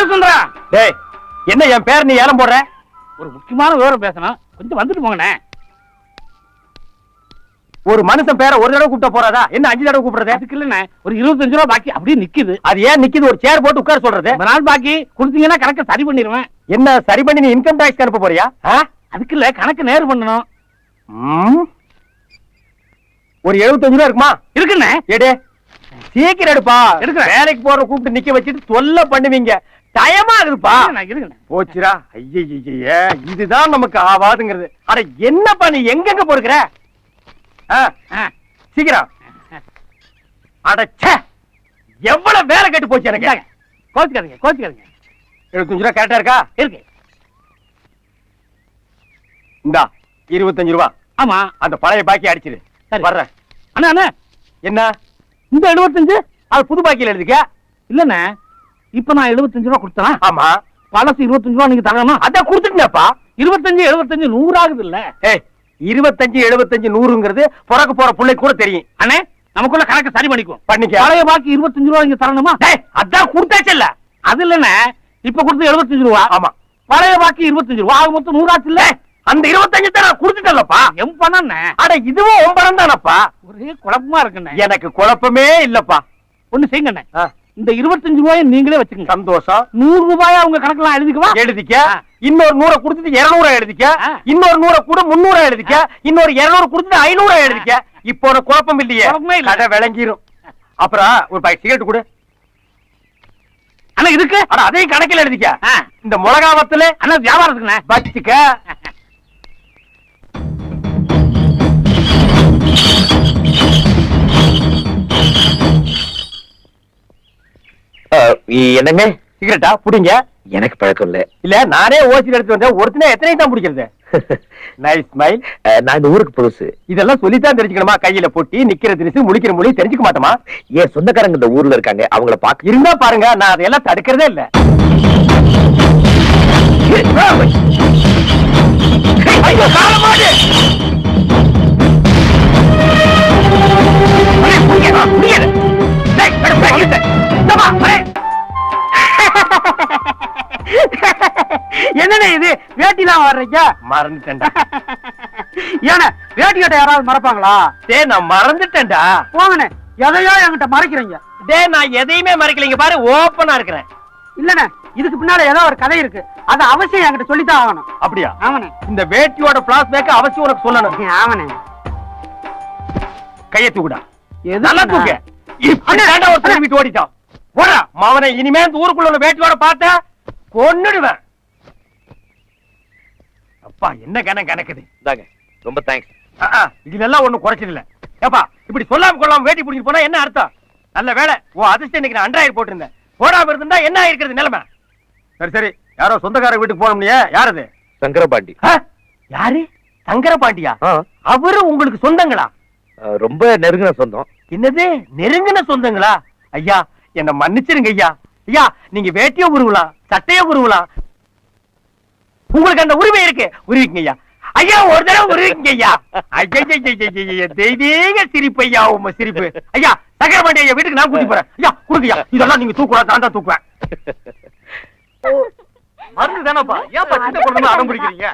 பாலசுந்தரா, டேய் என்ன என் பேர் நீ ஏலம் போடுற? ஒரு முக்கியமான விவரம் பேசணும், கொஞ்சம் வந்துட்டு போங்கண்ணே. ஒரு மனுஷன் பேரை ஒரு தடவை கூப்பிட்ட போறாதா, என்ன 5 தடவை கூப்பிடுறது? அதுக்கு இல்லண்ணே, ஒரு 25 ரூபா பாக்கி அப்படியே நிக்குது. அது ஏன் நிக்குது? ஒரு சேர் போட்டு உட்கார சொல்றது. ரொம்ப நாள் பாக்கி கொடுத்தீங்கன்னா கணக்கு சரி பண்ணிடுவேன். என்ன சரி பண்ணி நீ இன்கம் டாக்ஸ் அனுப்ப போறியா? அதுக்கு இல்ல, கணக்கு நேர் பண்ணணும். ஒரு 75 ரூபா இருக்குமா? இருக்குண்ணே. எடு, சீக்கிரம் எடுப்பா. எடுக்கிறேன். வேலைக்கு போற கூப்பிட்டு நிக்க வச்சுட்டு தொல்லை பண்ணுவீங்க. டயமா இருக்குப்பா. போச்சுரா. ஐய, இதுதான் நமக்கு ஆவாதுங்கிறது. அட என்னப்பா நீ எங்கெங்க போடுகிற? சீக்கிரம். அடச்சே, எவ்வளவு வேலை கெட்டு போச்சு எனக்கு. கோச்சுக்காதீங்க, கோச்சுக்காதீங்க. 75 ரூபா கரெக்டா இருக்கா? இருக்கு. இந்தா 25 ரூபா. ஆமா, அந்த பழைய பாக்கி அடிச்சிரு. சரி வர்றேன். அண்ணா அண்ணா, என்ன இந்த 75? அது புது பாக்கியில எழுதிக்க. இல்லண்ணே, இப்ப நான் 75 ரூபா கொடுத்தேன். ஆமா, பழசு 25 ரூபா நீங்க தரணும். அதான் கொடுத்துட்டேன்ப்பா. 25 75 100 ஆகுது இல்ல? 25 75 100ங்கிறது பிறக்க போற பிள்ளை கூட தெரியும். அண்ணே, நமக்குள்ள கணக்கு சரி பண்ணிக்குவோம். பண்ணிக்க. பழைய பாக்கி 25 ரூபா நீங்க தரணுமா? அதான் கொடுத்தாச்சல்ல. அது இல்லண்ணே, இப்ப கொடுத்து 75 ரூபா. ஆமா, பழைய பாக்கி 25 ரூபா. ஆக மொத்தம் 100 ஆச்சு இல்ல? அந்த 25 தான் நான் கொடுத்துட்டேன்லப்பா. எம் பணம். அட இதுவும் உன் பணம் தானப்பா. ஒரே குழப்பமா இருக்குண்ணே. எனக்கு குழப்பமே இல்லப்பா. ஒண்ணு செய்யுங்கண்ணே, இந்த 25 ரூபாயை நீங்களே வச்சுக்கோங்க. சந்தோஷம். 100 ரூபாயா உங்க கணக்கெல்லாம் எழுதிக்குவா? எழுதிக்க. இன்னொரு 100 கொடுத்துட்டு 200 எழுதிக்க. இன்னொரு 100 கூட 300 எழுதிக்க. இன்னொரு 200 கொடுத்துட்டு 500 எழுதிக்க. இப்போ உனக்கு குழப்பம் இல்லையே? கடை விளங்கிரும். அப்புறம் ஒரு பாக்கெட் சிகரெட் கொடு. அண்ணா இருக்கு. அட அதையும் கணக்கில் எழுதிக்க. இந்த மிளகாவத்துல அண்ணா வியாபாரத்துக்குண்ணே வச்சுக்க. என்னங்க சிகரெட்டா புடிங்க. எனக்கு பழக்கம் இல்ல. இல்ல நானே ஓசி எடுத்து வந்தேன். ஒருத்தனே எத்தனை தான் பிடிக்கிறது? Nice smile. நான் இந்த ஊருக்கு புதுசு. இதெல்லாம் சொல்லித்தான் தெரிஞ்சுக்கணுமா? கையில பொட்டி, நிக்கிற திரிசு, முழிக்கிற மொழி தெரிஞ்சுக்க மாட்டோமா? ஏன் சொந்தக்காரங்க இந்த ஊர்ல இருக்காங்க, அவங்கள பாக்க இருந்தா பாருங்க. நான் அதையெல்லாம் தடுக்கிறதே இல்ல. ஐயோ, காலமாடு. என்னண்ணே இது, வேட்டிலாம் வர்றீங்க? மறந்துட்டேன்டா. ஏன்னா வேட்டி கட்ட யாராவது மறப்பாங்களா? நான் மறந்துட்டேன்டா. போங்கண்ணே, எதையோ என்கிட்ட மறைக்கிறீங்க. நான் எதையுமே மறைக்கலைங்க பாரு, ஓப்பனா இருக்கிறேன். இல்லண்ணே, இதுக்கு பின்னால ஏதோ ஒரு கதை இருக்கு. அது அவசியம் என்கிட்ட சொல்லித்தான் ஆகணும். அப்படியா? ஆமாண்ணே. இந்த வேட்டியோட பிளாஸ்பேக் அவசியம் உனக்கு சொல்லணும். ஆமாண்ணே. கையை தூக்குடா. எது நல்லா தூக்கு. இப்ப ஒரு திரும்பிட்டு ஓடிட்டான். போடா மாவனை. இனிமே இந்த ஊருக்குள்ள உள்ள வேட்டியோட பார்த்த கொன்னுடுவேன். அப்பா என்ன கணக்குது. ரொம்ப தேங்க்ஸ். இதுல எல்லாம் ஒண்ணும் குறைச்சது இல்ல. ஏப்பா இப்படி சொல்லாம கொள்ளாம வேட்டி பிடிச்சிட்டு போனா என்ன அர்த்தம்? நல்ல வேலை ஓ அதிர்ஷ்டம் இன்னைக்கு நான் அண்ட்ராய்டு போட்டிருந்தேன். போடாம இருந்தா என்ன ஆயிருக்கிறது நிலைமை? சரி சரி, யாரோ சொந்தக்கார வீட்டுக்கு போனோம்னியே, யார் அது? சங்கரபாண்டி. யாரு? சங்கரபாண்டியா? அவரு உங்களுக்கு சொந்தங்களா? ரொம்ப நெருங்கின சொந்தம். என்னது நெருங்கின சொந்தங்களா? ஐயா என்ன மன்னிச்சிருங்க ஐயா. ஐயா நீங்க வேட்டியோ உருவலாம், சட்டையோ உருவலாம், உங்களுக்கு அந்த உரிமை இருக்கு. உருவிங்க ஐயா. ஐயா ஒரு தடவை உருவிங்க ஐயா. ஐயா தெய்வீக சிரிப்பு ஐயா உங்க சிரிப்பு. ஐயா சங்கரபாண்டி ஐயா வீட்டுக்கு நான் கூட்டி போறேன். ஐயா கொடுங்கய்யா. இதெல்லாம் நீங்க தூக்குறா, நான் தான் தூக்குவேன். மருந்து தானப்பா, ஏன் சின்ன குழந்தை அடம் பிடிக்கிறீங்க?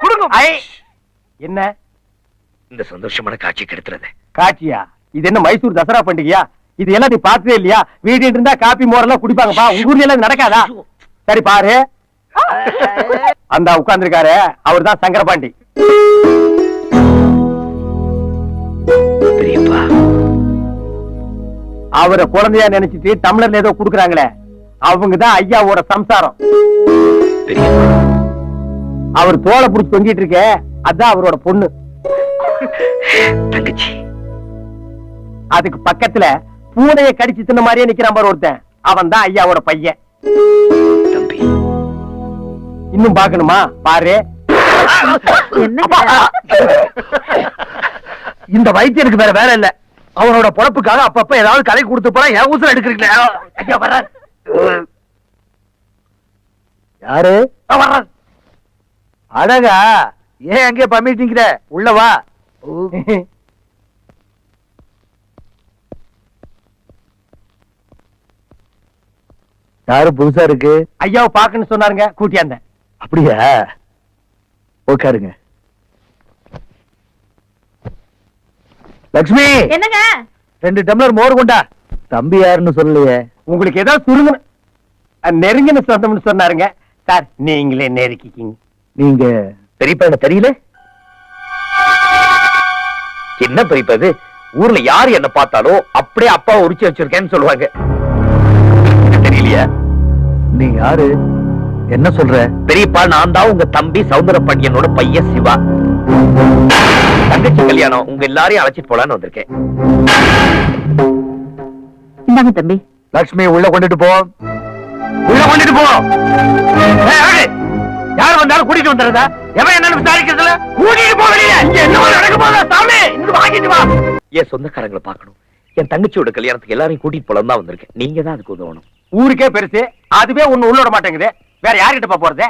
கொடுங்க. என்ன இந்த சந்தோஷமான காட்சி கெடுத்துறது? காட்சியா? இது என்ன மைசூர் தசரா பண்டிகையா? இது எல்லாம் நீ பார்த்ததே இல்லையா? வீடு இருந்தா காப்பி மோரெல்லாம் குடிப்பாங்கப்பா. உங்க ஊர்ல எல்லாம் நடக்காதா? சரி பாரு, அந்த உட்கார்ந்துருக்காரு அவர் தான் சங்கரபாண்டி. பெரியப்பா, அவரை குழந்தையா நினைச்சிட்டு டம்ளர்ல ஏதோ குடுக்குறாங்களே, அவங்கதான் ஐயாவோட சம்சாரம். அவர் தோலை புடிச்சு தொங்கிட்டு இருக்க, அதான் அவரோட பொண்ணு தங்கச்சி. அதுக்கு பக்கத்துல பூனையை கடிச்சு தின்ன மாதிரியே நிக்கிறான் பாரு ஒருத்தன், அவன் தான் ஐயாவோட பையன். தம்பி இன்னும் பாக்கணுமா? பாரு. இந்த வைத்தியருக்கு வேற வேலை இல்ல. அவனோட பொழப்புக்காக அப்பப்ப ஏதாவது கதை கொடுத்து போறா. என் ஊசல் எடுக்கிறீங்களா? ஐயா வர்றார். யாரு வர்றார்? அழகா, ஏன் அங்கே பம்மிட்டீங்கிற? உள்ள வா. யாரு புதுசா இருக்கு? ஐயாவை பாக்கன்னு சொன்னாருங்க, கூட்டியாந்தேன். அப்படியா? உட்காருங்க. லக்ஷ்மி, என்னங்க? 2 டம்ளர் மோர் கொண்டா. தம்பி யாருன்னு சொல்லலையே. உங்களுக்கு ஏதோ சுருங்க நெருங்கின சொந்தம்னு சொன்னாருங்க. சார் நீங்களே நெருக்கிக்கிங்க. நீங்க பெரியப்பா என்ன தெரியல? என்ன பெரியப்பா இது? ஊர்ல யாரு என்ன பார்த்தாலும் அப்படியே அப்பா உரிச்சு வச்சிருக்கேன்னு சொல்லுவாங்க. தெரியலையா? நீ யாரு? என்ன சொல்ற? பெரியப்பா, நான் தான் உங்க தம்பி சௌந்தரபாண்டியனோட பையன் சிவா. தங்கச்சி கல்யாணம், உங்க எல்லாரையும் அழைச்சிட்டு போலான்னு வந்திருக்கேன். இந்தாங்க தம்பி. லக்ஷ்மி, உள்ள கொண்டுட்டு போ. உள்ள கொண்டுட்டு போ. யார் வந்தாலும் கூட்டிட்டு வந்துடுறதா? எவன் என்னன்னு விசாரிக்கிறதுல கூட்டிட்டு போக வெளியே. இங்க என்ன நடக்க போதா? சாமி, இங்க வாங்கிட்டு வா. என் சொந்தக்காரங்களை பார்க்கணும். என் தங்கச்சியோட கல்யாணத்துக்கு எல்லாரையும் கூட்டிட்டு போலாம் தான் வந்திருக்கேன். நீங்க தான் அதுக்கு உதவணும். ஊருக்கே பெருசு, அதுவே ஒண்ணு உள்ள விட மாட்டேங்குது. வேற யார்கிட்ட போறது?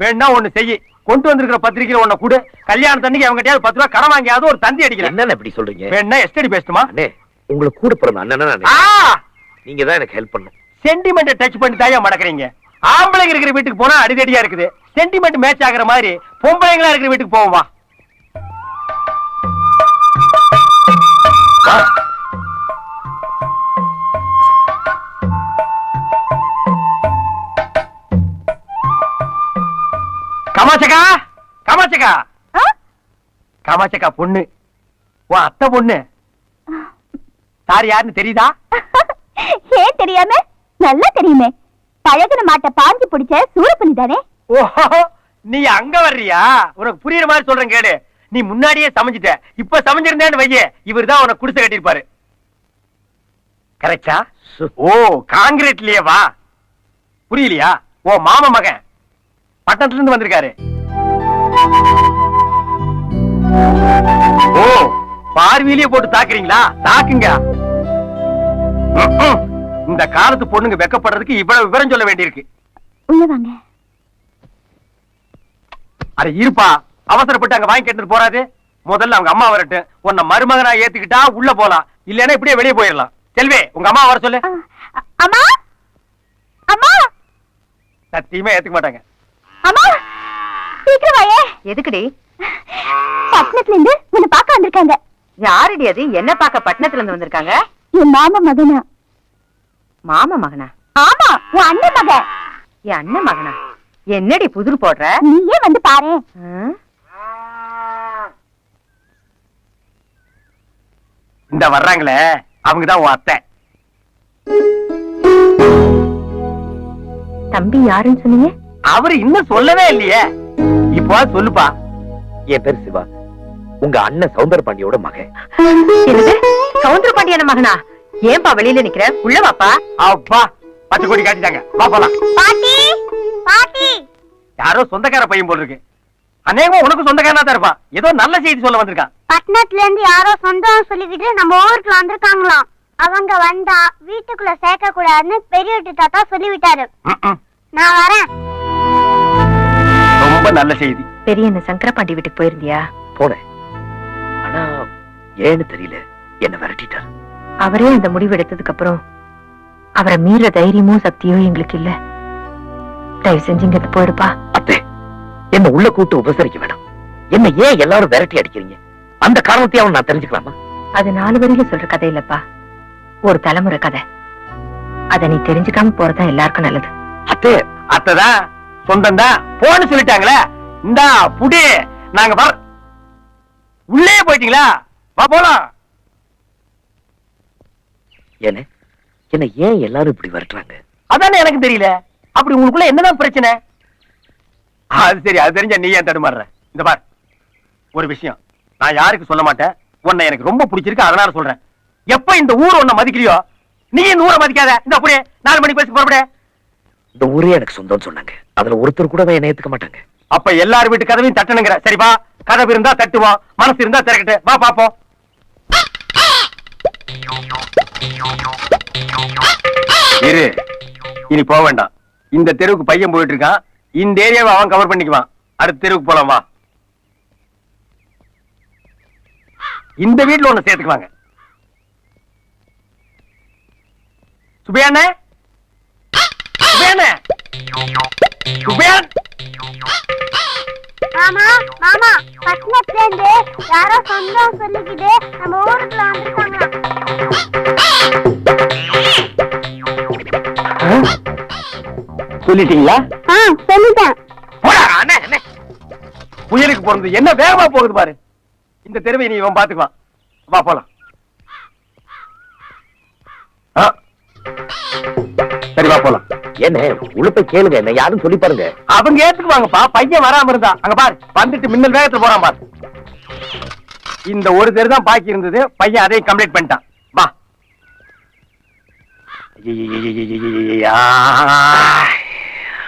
வேணா ஒண்ணு செய்யி, கொண்டு வந்திருக்கிற பத்திரிக்கையில ஒண்ணு கூட கல்யாணத்தன்னைக்கு அவங்க கிட்டயாவது 10 ரூபாய் கடன் வாங்கியாவது ஒரு தந்தி அடிக்கல. என்னன்னு இப்படி சொல்றீங்க? வேணா எஸ்டடி பேசட்டுமா? அண்ணே, உங்களுக்கு கூட பிறந்த அண்ணன் நீங்க தான் எனக்கு ஹெல்ப் பண்ணும். சென்டிமெண்ட் டச் பண்ணி தாயா மடக்குறீங்க. ஆம்பளைங்க இருக்கிற வீட்டுக்கு போனா அடிதடியா இருக்குது. சென்டிமெண்ட் மேட்ச் ஆகுற மாதிரி பொம்பளைங்களா இருக்கிற வீட்டுக்கு போவோமா? காமாட்சக்கா, காமாட்சக்கா, காமாட்சக்கா பொண்ணு, உன் அத்தை பொண்ணு. சார் யாருன்னு தெரியுதா? ஏன் தெரியாம? நல்லா தெரியுமே. பழகுன மாட்ட பாஞ்சு பிடிச்ச சூரப்பனி தானே. ஓஹோ, நீ அங்க வர்றியா? உனக்கு புரியுற மாதிரி சொல்றேன் கேடு. நீ முன்னாடியே சமைஞ்சிட்ட, இப்ப சமைஞ்சிருந்தேன்னு வையே, இவர் தான் உனக்கு குடிசை கட்டிருப்பாரு. கரெக்டா? ஓ, காங்கிரீட்லயே வா. புரியலையா? ஓ மாமா மகன் பட்டணத்துல இருந்து வந்திருக்காரு. ஓ, பார்வையிலேயே போட்டு தாக்குறீங்களா? தாக்குங்க. இந்த காலத்து பொண்ணுங்க வெக்கப்படுறதுக்கு இவ்வளவு விவரம் சொல்ல வேண்டியிருக்கு. உள்ள வாங்க. அட இருப்பா, அவசரப்பட்டு அங்க வாங்கி கேட்டு போறாது. முதல்ல அவங்க அம்மா வரட்டும். உன்னை மருமகனா ஏத்துக்கிட்டா உள்ள போலாம், இல்லன்னா இப்படியே வெளியே போயிடலாம். செல்வே, உங்க அம்மா வர சொல்லு. அம்மா, அம்மா. சத்தியமா ஏத்துக்க மாட்டாங்க. அம்மா, சீக்கிரம் வாயே. எதுக்குடி? பட்டணத்துல இருந்து உன்னை பார்க்க வந்திருக்காங்க. யாருடி அது? என்ன பார்க்க பட்டணத்துல இருந்து வந்திருக்காங்க? என் மாமா மகனா. மாமா மகனா? ஆமா, உன் அண்ணன் மகன். என் அண்ணன் மகனா? என்னடி புதிர் போடுற? நீயே வந்து பாரு. இந்த வர்றாங்களே, அவங்கதான் உன் அத்தை. தம்பி யாருன்னு சொன்னீங்க? அவரு இன்னும் சொல்லவே இல்லையே. இப்போ சொல்லுப்பா. என் பேர் சிவா, உங்க அண்ணன் சௌந்தரபாண்டியோட மகன். சௌந்தரபாண்டியன மகனா? ஏன்பா வெளியில நிக்கிற? உள்ள வாப்பா. அப்பா, 10 கோடி காட்டிட்டாங்க. வா போலாம். பாட்டி, பாட்டி. யாரோ சொந்தக்கார பையன் போல் இருக்கு. அநேகமா உனக்கு சொந்தக்காரனா தான் இருப்பான். ஏதோ நல்ல செய்தி சொல்ல வந்திருக்கான். பட்டணத்துல இருந்து யாரோ சொந்தம் சொல்லிக்கிட்டு நம்ம ஊருக்குள்ள வந்திருக்காங்களாம். அவங்க வந்தா வீட்டுக்குள்ள சேர்க்க கூடாதுன்னு பெரிய வீட்டு தாத்தா சொல்லிவிட்டாரு. நான் வரேன். ரொம்ப நல்ல செய்தி. பெரிய என்ன சங்கரபாண்டி வீட்டுக்கு போயிருந்தியா? போனேன், ஆனா ஏன்னு தெரியல, என்ன விரட்டிட்டார். அவரே அந்த முடிவு எடுத்ததுக்கு அப்புறம் அவரை மீற தைரியமோ சக்தியோ எங்களுக்கு இல்ல. தயவு செஞ்சு இங்க போயிடுப்பா. அத்தே, என்ன உள்ள கூட்டு உபசரிக்க வேண்டாம். என்ன ஏன் எல்லாரும் விரட்டி அடிக்கிறீங்க? அந்த காரணத்தையும் நான் தெரிஞ்சுக்கலாமா? அது 4 வரியில சொல்ற கதை இல்லப்பா, ஒரு தலைமுறை கதை. அத நீ தெரிஞ்சுக்காம போறதா எல்லாருக்கும் நல்லது. அத்தே, அத்தைதான் சொந்தம் தான் போன்னு சொல்லிட்டாங்களே. இந்தா புடி, நாங்க வர. உள்ளே போயிட்டீங்களா? வா போலாம். என்ன ஏன் எல்லாரும் இப்படி விரட்டுறாங்க? அதானே எனக்கு தெரியல. அப்படி உங்களுக்குள்ள என்னதான் பிரச்சனை? அது சரி, அது தெரிஞ்சா நீ ஏன் தடுமாறுற? இந்த பார், ஒரு விஷயம் நான் யாருக்கு சொல்ல மாட்டேன். உன்னை எனக்கு ரொம்ப பிடிச்சிருக்கு, அதனால சொல்றேன். எப்ப இந்த ஊர் உன்னை மதிக்கலையோ, நீ இந்த ஊரை மதிக்காத. இந்த அப்படியே 4 மணி பேசி புறப்பட. இந்த ஊரே எனக்கு சொந்தம்னு சொன்னாங்க, அதுல ஒருத்தர் கூட என்ன ஏத்துக்க மாட்டாங்க. அப்ப எல்லார் வீட்டு கதவையும் தட்டணுங்கிற. சரிப்பா, கதவு இருந்தா தட்டுவோம், மனசு இருந்தா திறக்கட்டு. வா பாப்போம். இரு, இனி போக வேண்டாம். இந்த தெருவுக்கு பையன் போயிட்டு இருக்கான். இந்த ஏரியாவை அவன் கவர் பண்ணிக்குவான். அடுத்த தெருவுக்கு போலாம் வா. இந்த வீட்டுல ஒண்ணு சேர்த்துக்குவாங்க. சுபையாண்ணே, சுபியான் மாமா மாமா பட்டணத்துல இருந்து யாரோ சொந்தம் சொல்லிக்கிட்டு நம்ம ஊருக்குள்ள வந்திருக்காங்க. சொல்லிட்டீங்களா? சொல்லிட்டேன். போடா, அண்ணே, அண்ணே. புயலுக்கு போறது என்ன வேகமா போகுது பாரு. இந்த தெருவை நீ இவன் பாத்துக்குவான். வா போலாம். ஆ. சரி வா போலாம். என்ன உள்ள போய் கேளுங்க, என்ன யாரும் சொல்லி பாருங்க. அவங்க ஏத்துக்குவாங்கப்பா. பையன் வராம இருந்தா அங்க பாரு வந்துட்டு மின்னல் வேகத்துல போறான் பாரு. இந்த ஒரு தெரு தான் பாக்கி இருந்தது. பையன் அதையும் கம்ப்ளீட் பண்ணிட்டான். வா. ஐயையையையையையா.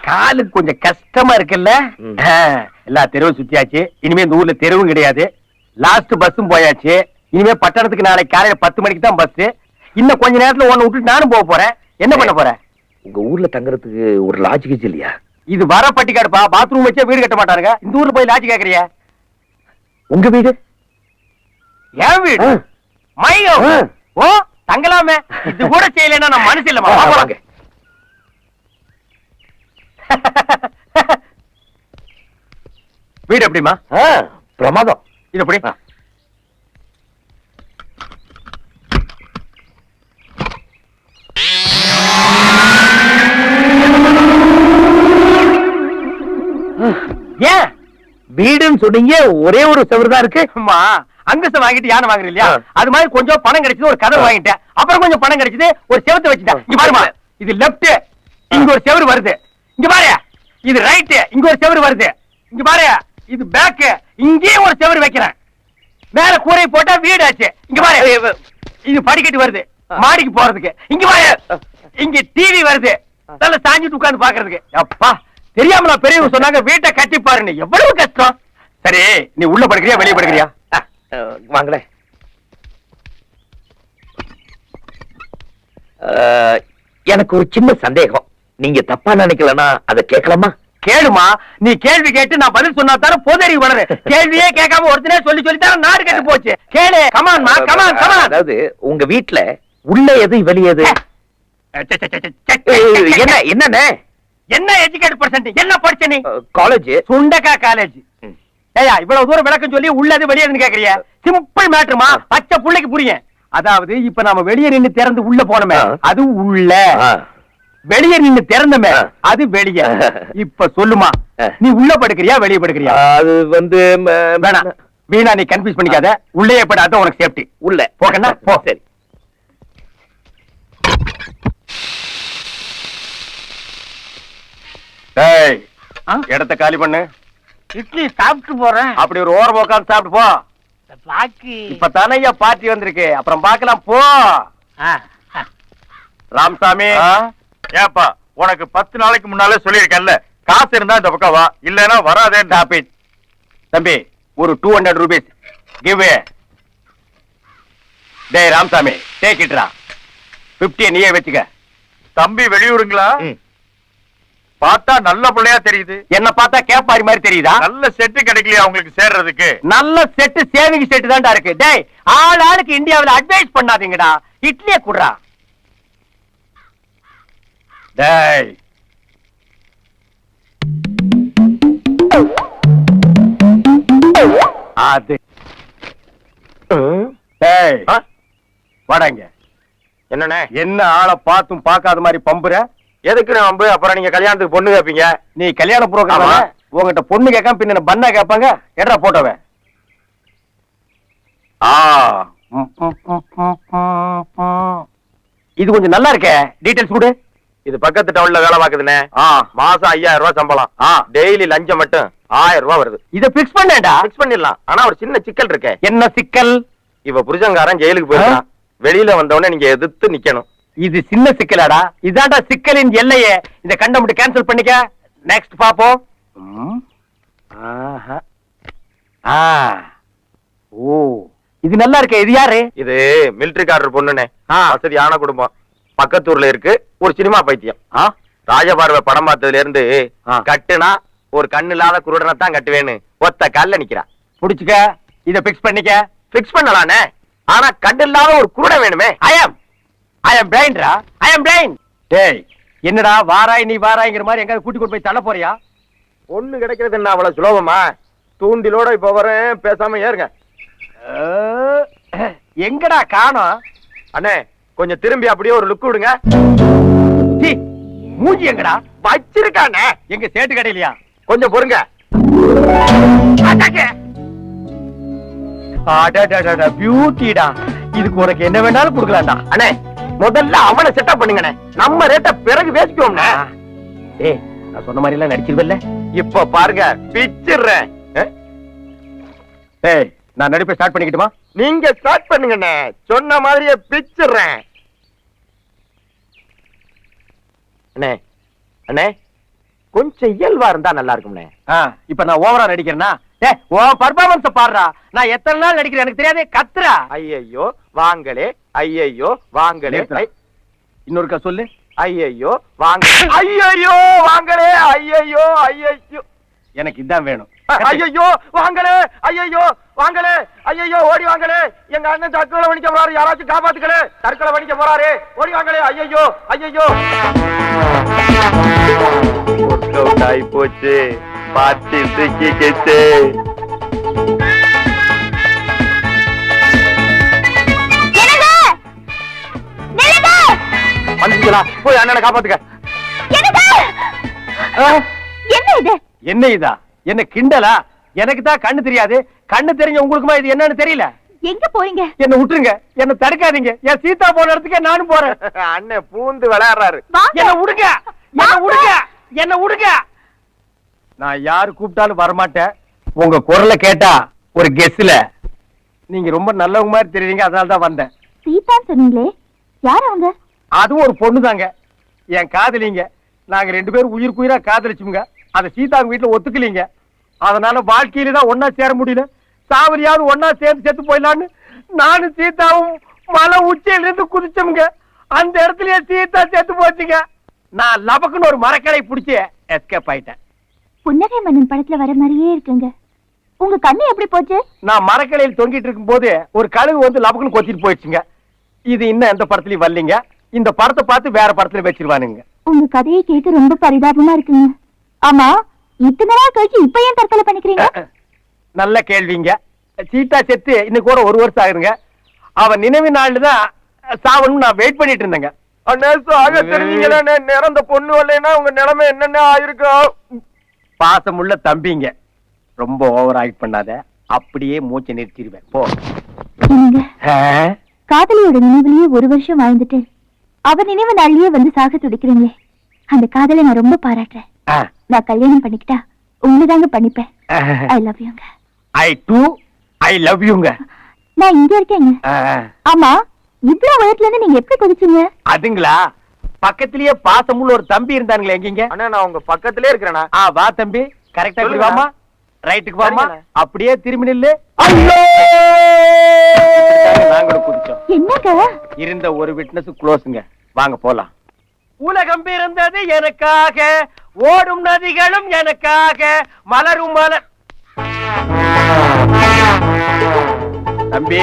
காலுக்கு கொஞ்சம் கஷ்டமா இருக்குல்ல? ம். எல்லா தெருவும் சுத்தியாச்சு. இனிமே இந்த ஊர்ல தெருவும் கிடையாது. லாஸ்ட் பஸ்ஸும் போயாச்சு. இனிமே பட்டணத்துக்கு நாளைக்கு காலையில 10 மணிக்கு தான் பஸ். இன்னும் கொஞ்ச நேரத்துல ஒண்ணு விட்டுட்டு நானும் போக போறேன். என்ன பண்ண போறேன்? உங்க ஊர்ல தங்குறதுக்கு ஒரு லாட்ஜ் கிச்சு இல்லையா? இது வர பட்டிக்காடுப்பா. பாத்ரூம் வச்சே வீடு கட்ட மாட்டாருங்க. இந்த ஊர்ல போய் லாட்ஜ் கேக்குறிய? உங்க வீடு? என் வீடு? ஆ. மையம். ஆ. ஓ தங்கலாமே. இது கூட செய்யலைன்னா நான் மனசு இல்லமா. வாங்க. வீடு எப்படிமா? பிரமாதம். இது எப்படி? ஆ. ஏன் வீடுன்னு சொன்னீங்க, ஒரே ஒரு செவரு தான் இருக்கு. அம்மா அங்கசம் வாங்கிட்டு யானை வாங்குற இல்லையா? ஆ. அது மாதிரி கொஞ்சம் பணம் கிடைச்சது, ஒரு கதவு வாங்கிட்டேன். அப்புறம் கொஞ்சம் பணம் கிடைச்சது, ஒரு செவத்தை வச்சுட்டேன். இங்க பாருமா, இது லெப்ட், இங்க ஒரு செவரு வருது. இங்க பாரு, இது ரைட், இங்க ஒரு செவரு வருது. இங்க பாரு, இது பேக், இங்கேயும் ஒரு செவரு வைக்கிறேன். மேல கூரை போட்டா வீடு ஆச்சு. இங்க பாரு, இது படிக்கட்டு வருது மாடிக்கு போறதுக்கு. இங்க பாரு, இங்க டிவி வருது, நல்லா சாஞ்சிட்டு உட்கார்ந்து பாக்குறதுக்கு. அப்பா தெரியாம நான் பெரியவங்க சொன்னாங்க வீட்டை கட்டி பாருன்னு. எவ்வளவு கஷ்டம். சரி நீ உள்ள படுக்கிறியா வெளியே படுக்கிறியா? வாங்களேன். எனக்கு ஒரு சின்ன சந்தேகம். நீங்க தப்பா நினைக்கலன்னா அதை கேட்கலாமா? கேளுமா. நீ கேள்வி கேட்டு நான் பதில் சொன்னா தானே பொதறி வளரு. கேள்வியே கேட்காம ஒருத்தனே சொல்லி சொல்லி தானே நாடு கெட்டு போச்சு. கேளு. கமான்மா, கமான் கமான். அதாவது உங்க வீட்டுல உள்ள எது வெளியே எது? என்ன என்னண்ணே? என்ன எஜுகேட் பர்சன்ட்? என்ன படிச்ச நீ? காலேஜ். சுண்டக்கா காலேஜ். ஏயா இவ்வளவு தூரம் விளக்கம் சொல்லி உள்ளது வெளியேன்னு கேக்குறிய? சிம்பிள் மேட்டர்மா. பச்சை புள்ளைக்கு புரியும். அதாவது இப்ப நாம வெளியே நின்னு திறந்து உள்ள போனோமே, அது உள்ள. வெளியே நின்னு திறந்தமே, அது வெளியே. இப்ப சொல்லுமா, நீ உள்ள படுக்கிறியா வெளியே படுக்கிறியா? அது வந்து வேணாம் வீணா நீ கன்ஃபியூஸ் பண்ணிக்காத. உள்ளே படாத, உனக்கு சேஃப்டி. உள்ள போகண்ணா போ. சரி. டேய் இடத்த காலி பண்ணு. இட்லி சாப்பிட்டு போறேன். அப்படி ஒரு ஓரம் உட்கார்ந்து சாப்பிட்டு போ. பாக்கி இப்ப தானே பார்ட்டி வந்திருக்கு, அப்புறம் பார்க்கலாம் போ. ராமசாமி, ஏப்பா உனக்கு 10 நாளைக்கு முன்னாலே சொல்லியிருக்கேன்ல, காசு இருந்தா இந்த பக்கம் வா, இல்லன்னா வராதே. டாபிட் தம்பி, ஒரு 200 ரூபீஸ் கிவ். டேய் ராமசாமி, டேக் இட்ரா. 50 நீயே வச்சுக்க. தம்பி வெளியூருங்களா? பார்த்தா நல்ல பிள்ளையா தெரியுது. என்ன பார்த்தா கேப்பாரி மாதிரி தெரியுதா? நல்ல செட்டு கிடைக்கலையா உங்களுக்கு சேர்றதுக்கு? நல்ல செட்டு சேவிங் செட்டு தான்டா இருக்கு. டேய் ஆள் ஆளுக்கு இந்தியாவுல அட்வைஸ் பண்ணாதீங்கடா. இட்லியே குடுறா. டேய் அது டேய் வாடாங்க. என்னண்ணே? என்ன ஆளை பார்த்தும் பார்க்காத மாதிரி பம்புற? எதுக்கு நம்பு? அப்புறம் நீங்க கல்யாணத்துக்கு பொண்ணு கேப்பீங்க. நீ கல்யாண புரோகிராம் ஆமா. உங்ககிட்ட பொண்ணு கேட்காம பின்ன பண்ணா கேட்பாங்க. எட்ரா போட்டோவே. இது கொஞ்சம் நல்லா இருக்கே. டீடைல்ஸ் கொடு. இது பக்கத்து டவுன்ல வேலை பாக்குதுண்ணே. மாசம் 5000 ரூபாய் சம்பளம். டெய்லி லஞ்சம் மட்டும் 1000 ரூபாய் வருது. இத பிக்ஸ் பண்ணேடா. பிக்ஸ் பண்ணிடலாம். ஆனா ஒரு சின்ன சிக்கல் இருக்கே. என்ன சிக்கல்? இவ புருஷங்காரன் ஜெயிலுக்கு போயிருக்கான். வெளியில வந்தவொடனே நீங்க எதிர்த்து நிக்கணும். இது சின்ன சிக்கலாடா. இதாண்டா சிக்கலின் எல்லையே. இந்த கண்டம் மட்டும் கேன்சல் பண்ணிக்க. நெக்ஸ்ட் பாப்போம். ஓ இது நல்லா இருக்கே. இது யாரு? இது மிலிட்டரிக்காரர் பொண்ணுனே. வசதியான குடும்பம். பக்கத்தூர்ல இருக்கு. ஒரு சினிமா பைத்தியம். ராஜபார்வை படம் பார்த்ததுல இருந்து கட்டுனா ஒரு கண்ணு இல்லாத குருடனை தான் கட்டுவேன்னு ஒத்த கால்ல நிக்கிறா. புடிச்சுக்க. இத பிக்ஸ் பண்ணிக்க. பிக்ஸ் பண்ணலானே. ஆனா கண்ணு இல்லாத ஒரு குருடன் வேணுமே. ஐ அம் பிளைண்ட்ரா. ஐ அம் பிளைண்ட். டேய் என்னடா வாராய் நீ வாராய்ங்கிற மாதிரி எங்க கூட்டி கொண்டு போய் தள்ள போறியா? பொண்ணு கிடைக்கிறது என்ன அவ்வளவு சுலபமா? தூண்டிலோட இப்ப வரேன், பேசாம ஏறுங்க. எங்கடா காணோம்? அண்ணே கொஞ்சம் திரும்பி அப்படியே ஒரு லுக் விடுங்க. சீ, மூஞ்சி எங்கடா? வச்சிருக்கானே. எங்க சேட்டு கடையிலயா? கொஞ்சம் பொறுங்க. பியூட்டிடா, இதுக்கு உனக்கு என்ன வேணாலும் கொடுக்கலாம்டா. அண்ணே முதல்ல அவனை செட்டப் பண்ணுங்கண்ணே, நம்ம ரேட்ட பிறகு பேசிக்குவோம்ண்ணே. ஏய், நான் சொன்ன மாதிரி எல்லாம் நடிச்சிருவல்ல? இப்ப பாருங்க, பிச்சிடுறேன். ஏய், நான் நடிப்பை ஸ்டார்ட் பண்ணிக்கிட்டுமா? நீங்க ஸ்டார்ட் பண்ணுங்கண்ணே, சொன்ன மாதிரியே பிச்சிடுறேன். அண்ணே அண்ணே கொஞ்சம் இயல்பா இருந்தா நல்லா இருக்கும்ண்ணே. இப்ப நான் ஓவரா நடிக்கிறேன்னா? ஏய், உன் பர்ஃபார்மன்ஸ் பாடுறா. நான் எத்தனை நாள் நடிக்கிறேன் எனக்கு தெரியாது, கத்துறா. ஐயையோ வாங்களே, ஐயையோ வாங்களே. இன்னொருக்கா சொல்லு. ஐயையோ வாங்க, ஐயையோ வாங்களே, ஐயையோ ஐயையோ. எனக்கு இதான் வேணும். ஐயையோ வாங்களே, ஐயையோ வாங்களே, ஐயையோ ஓடி வாங்களே. எங்க அண்ணன் தற்கொலை பண்ணிக்க போறாரு, யாராச்சும் காப்பாத்துக்கலே. தற்கொலை பண்ணிக்க போறாரு, ஓடி வாங்களே. ஐயையோ ஐயையோ. ஒர்க் அவுட் ஆகி போச்சு, பார்ட்டி சிக்கிக்கிச்சு. வந்துங்களா? போய் அண்ணனை காப்பாத்துக்க. என்ன இது? என்ன இதா? என்ன கிண்டலா? எனக்கு தான் கண்ணு தெரியாது, கண்ணு தெரிஞ்ச உங்களுக்குமா இது என்னன்னு தெரியல? எங்க போறீங்க? என்ன விட்டுருங்க, என்ன தடுக்காதீங்க. என் சீதா போன இடத்துக்கே நானும் போறேன். அண்ணன் பூந்து விளையாடுறாரு. என்ன விடுங்க, என்ன விடுங்க, என்ன விடுங்க. நான் யாரு கூப்பிட்டாலும் வரமாட்டேன். உங்க குரலை கேட்டா ஒரு கெஸ்ல நீங்க ரொம்ப நல்லவங்க மாதிரி தெரியுறீங்க, அதனால தான் வந்தேன். சீதா சொன்னீங்களே, யார் அவங்க? அதுவும் ஒரு பொண்ணு தாங்க, என் காதலிங்க. நாங்க 2 பேரும் உயிருக்கு உயிரா காதலிச்சுங்க. அதை சீதாங்க வீட்டுல ஒத்துக்கலீங்க. அதனால வாழ்க்கையில தான் ஒன்னா சேர முடியல. சாவரியாவது ஒன்னா சேர்ந்து செத்து போயிடலான்னு நானும் சீதாவும் மலை உச்சியில இருந்து குதிச்சோம்ங்க. அந்த இடத்துலயே சீதா செத்து போச்சுங்க. நான் லபக்குன்னு ஒரு மரக்கடை பிடிச்சி எஸ்கேப் ஆயிட்டேன். புன்னகை மன்னன் படத்துல வர மாதிரியே இருக்குங்க. உங்க கண்ணு எப்படி போச்சு? நான் மரக்கடையில் தொங்கிட்டு இருக்கும் போது ஒரு கழுகு வந்து லபக்குன்னு கொத்திட்டு போயிடுச்சுங்க. இது இன்னும் எந்த படத்துலயும் வரலீங்க. இந்த படத்தை பார்த்து வேற படத்துல வச்சிருவானுங்க. உங்க கதையை கேட்க ரொம்ப பரிதாபமா இருக்குங்க. ஆமா, இத்தனை நாள் கழிச்சு இப்ப ஏன் தற்கொலை பண்ணிக்கிறீங்க? நல்ல கேள்விங்க. சீதா செத்து இன்னைக்கு கூட 1 வருஷம் ஆகுதுங்க. அவன் நினைவு நாள்ல தான் சாவணும் நான் வெயிட் பண்ணிட்டு இருந்தேங்க. அண்ணே சாக தெரிஞ்சீங்களே, நிறந்த பொண்ணு வரலைன்னா உங்க நிலைமை என்னென்ன ஆயிருக்கும்? பாசமுள்ள தம்பிங்க, ரொம்ப ஓவர் ஆக்ட் பண்ணாத, அப்படியே மூச்சை நிறுத்திடுவேன். போ. என்னங்க, காதலியோட நினைவுலயே 1 வருஷம் வாழ்ந்துட்டு அவர் நினைவு நாள்லயே வந்து சாக துடிக்கிறீங்களே, அந்த காதலை நான் ரொம்ப பாராட்டுறேன். நான் கல்யாணம் பண்ணிக்கிட்டா உங்களைதாங்க பண்ணிப்பேன். ஐ லவ் யூங்க. ஐ லவ் யூங்க. நான் இங்க இருக்கேங்க. ஆமா, இவ்வளவு உயரத்துல இருந்து நீங்க எப்படி குதிச்சீங்க? அதுங்களா, பக்கத்திலேயே பாசமுள்ள ஒரு தம்பி இருந்தானுங்களே. எங்கீங்க? அண்ணா நான் உங்க பக்கத்திலே இருக்கிறேனா? வா தம்பி, கரெக்டா இப்படி வாமா, ரைட்டுக்கு வாமா, அப்படியே திரும்பி நில்லு. நாங்களும் குதிச்சோம். என்னங்க? இருந்த ஒரு விட்னஸ் க்ளோஸ்ங்க. வாங்க போலாம். உலகம் பிறந்தது எனக்காக, ஓடும் நதிகளும் எனக்காக, மலரும் மலர். தம்பி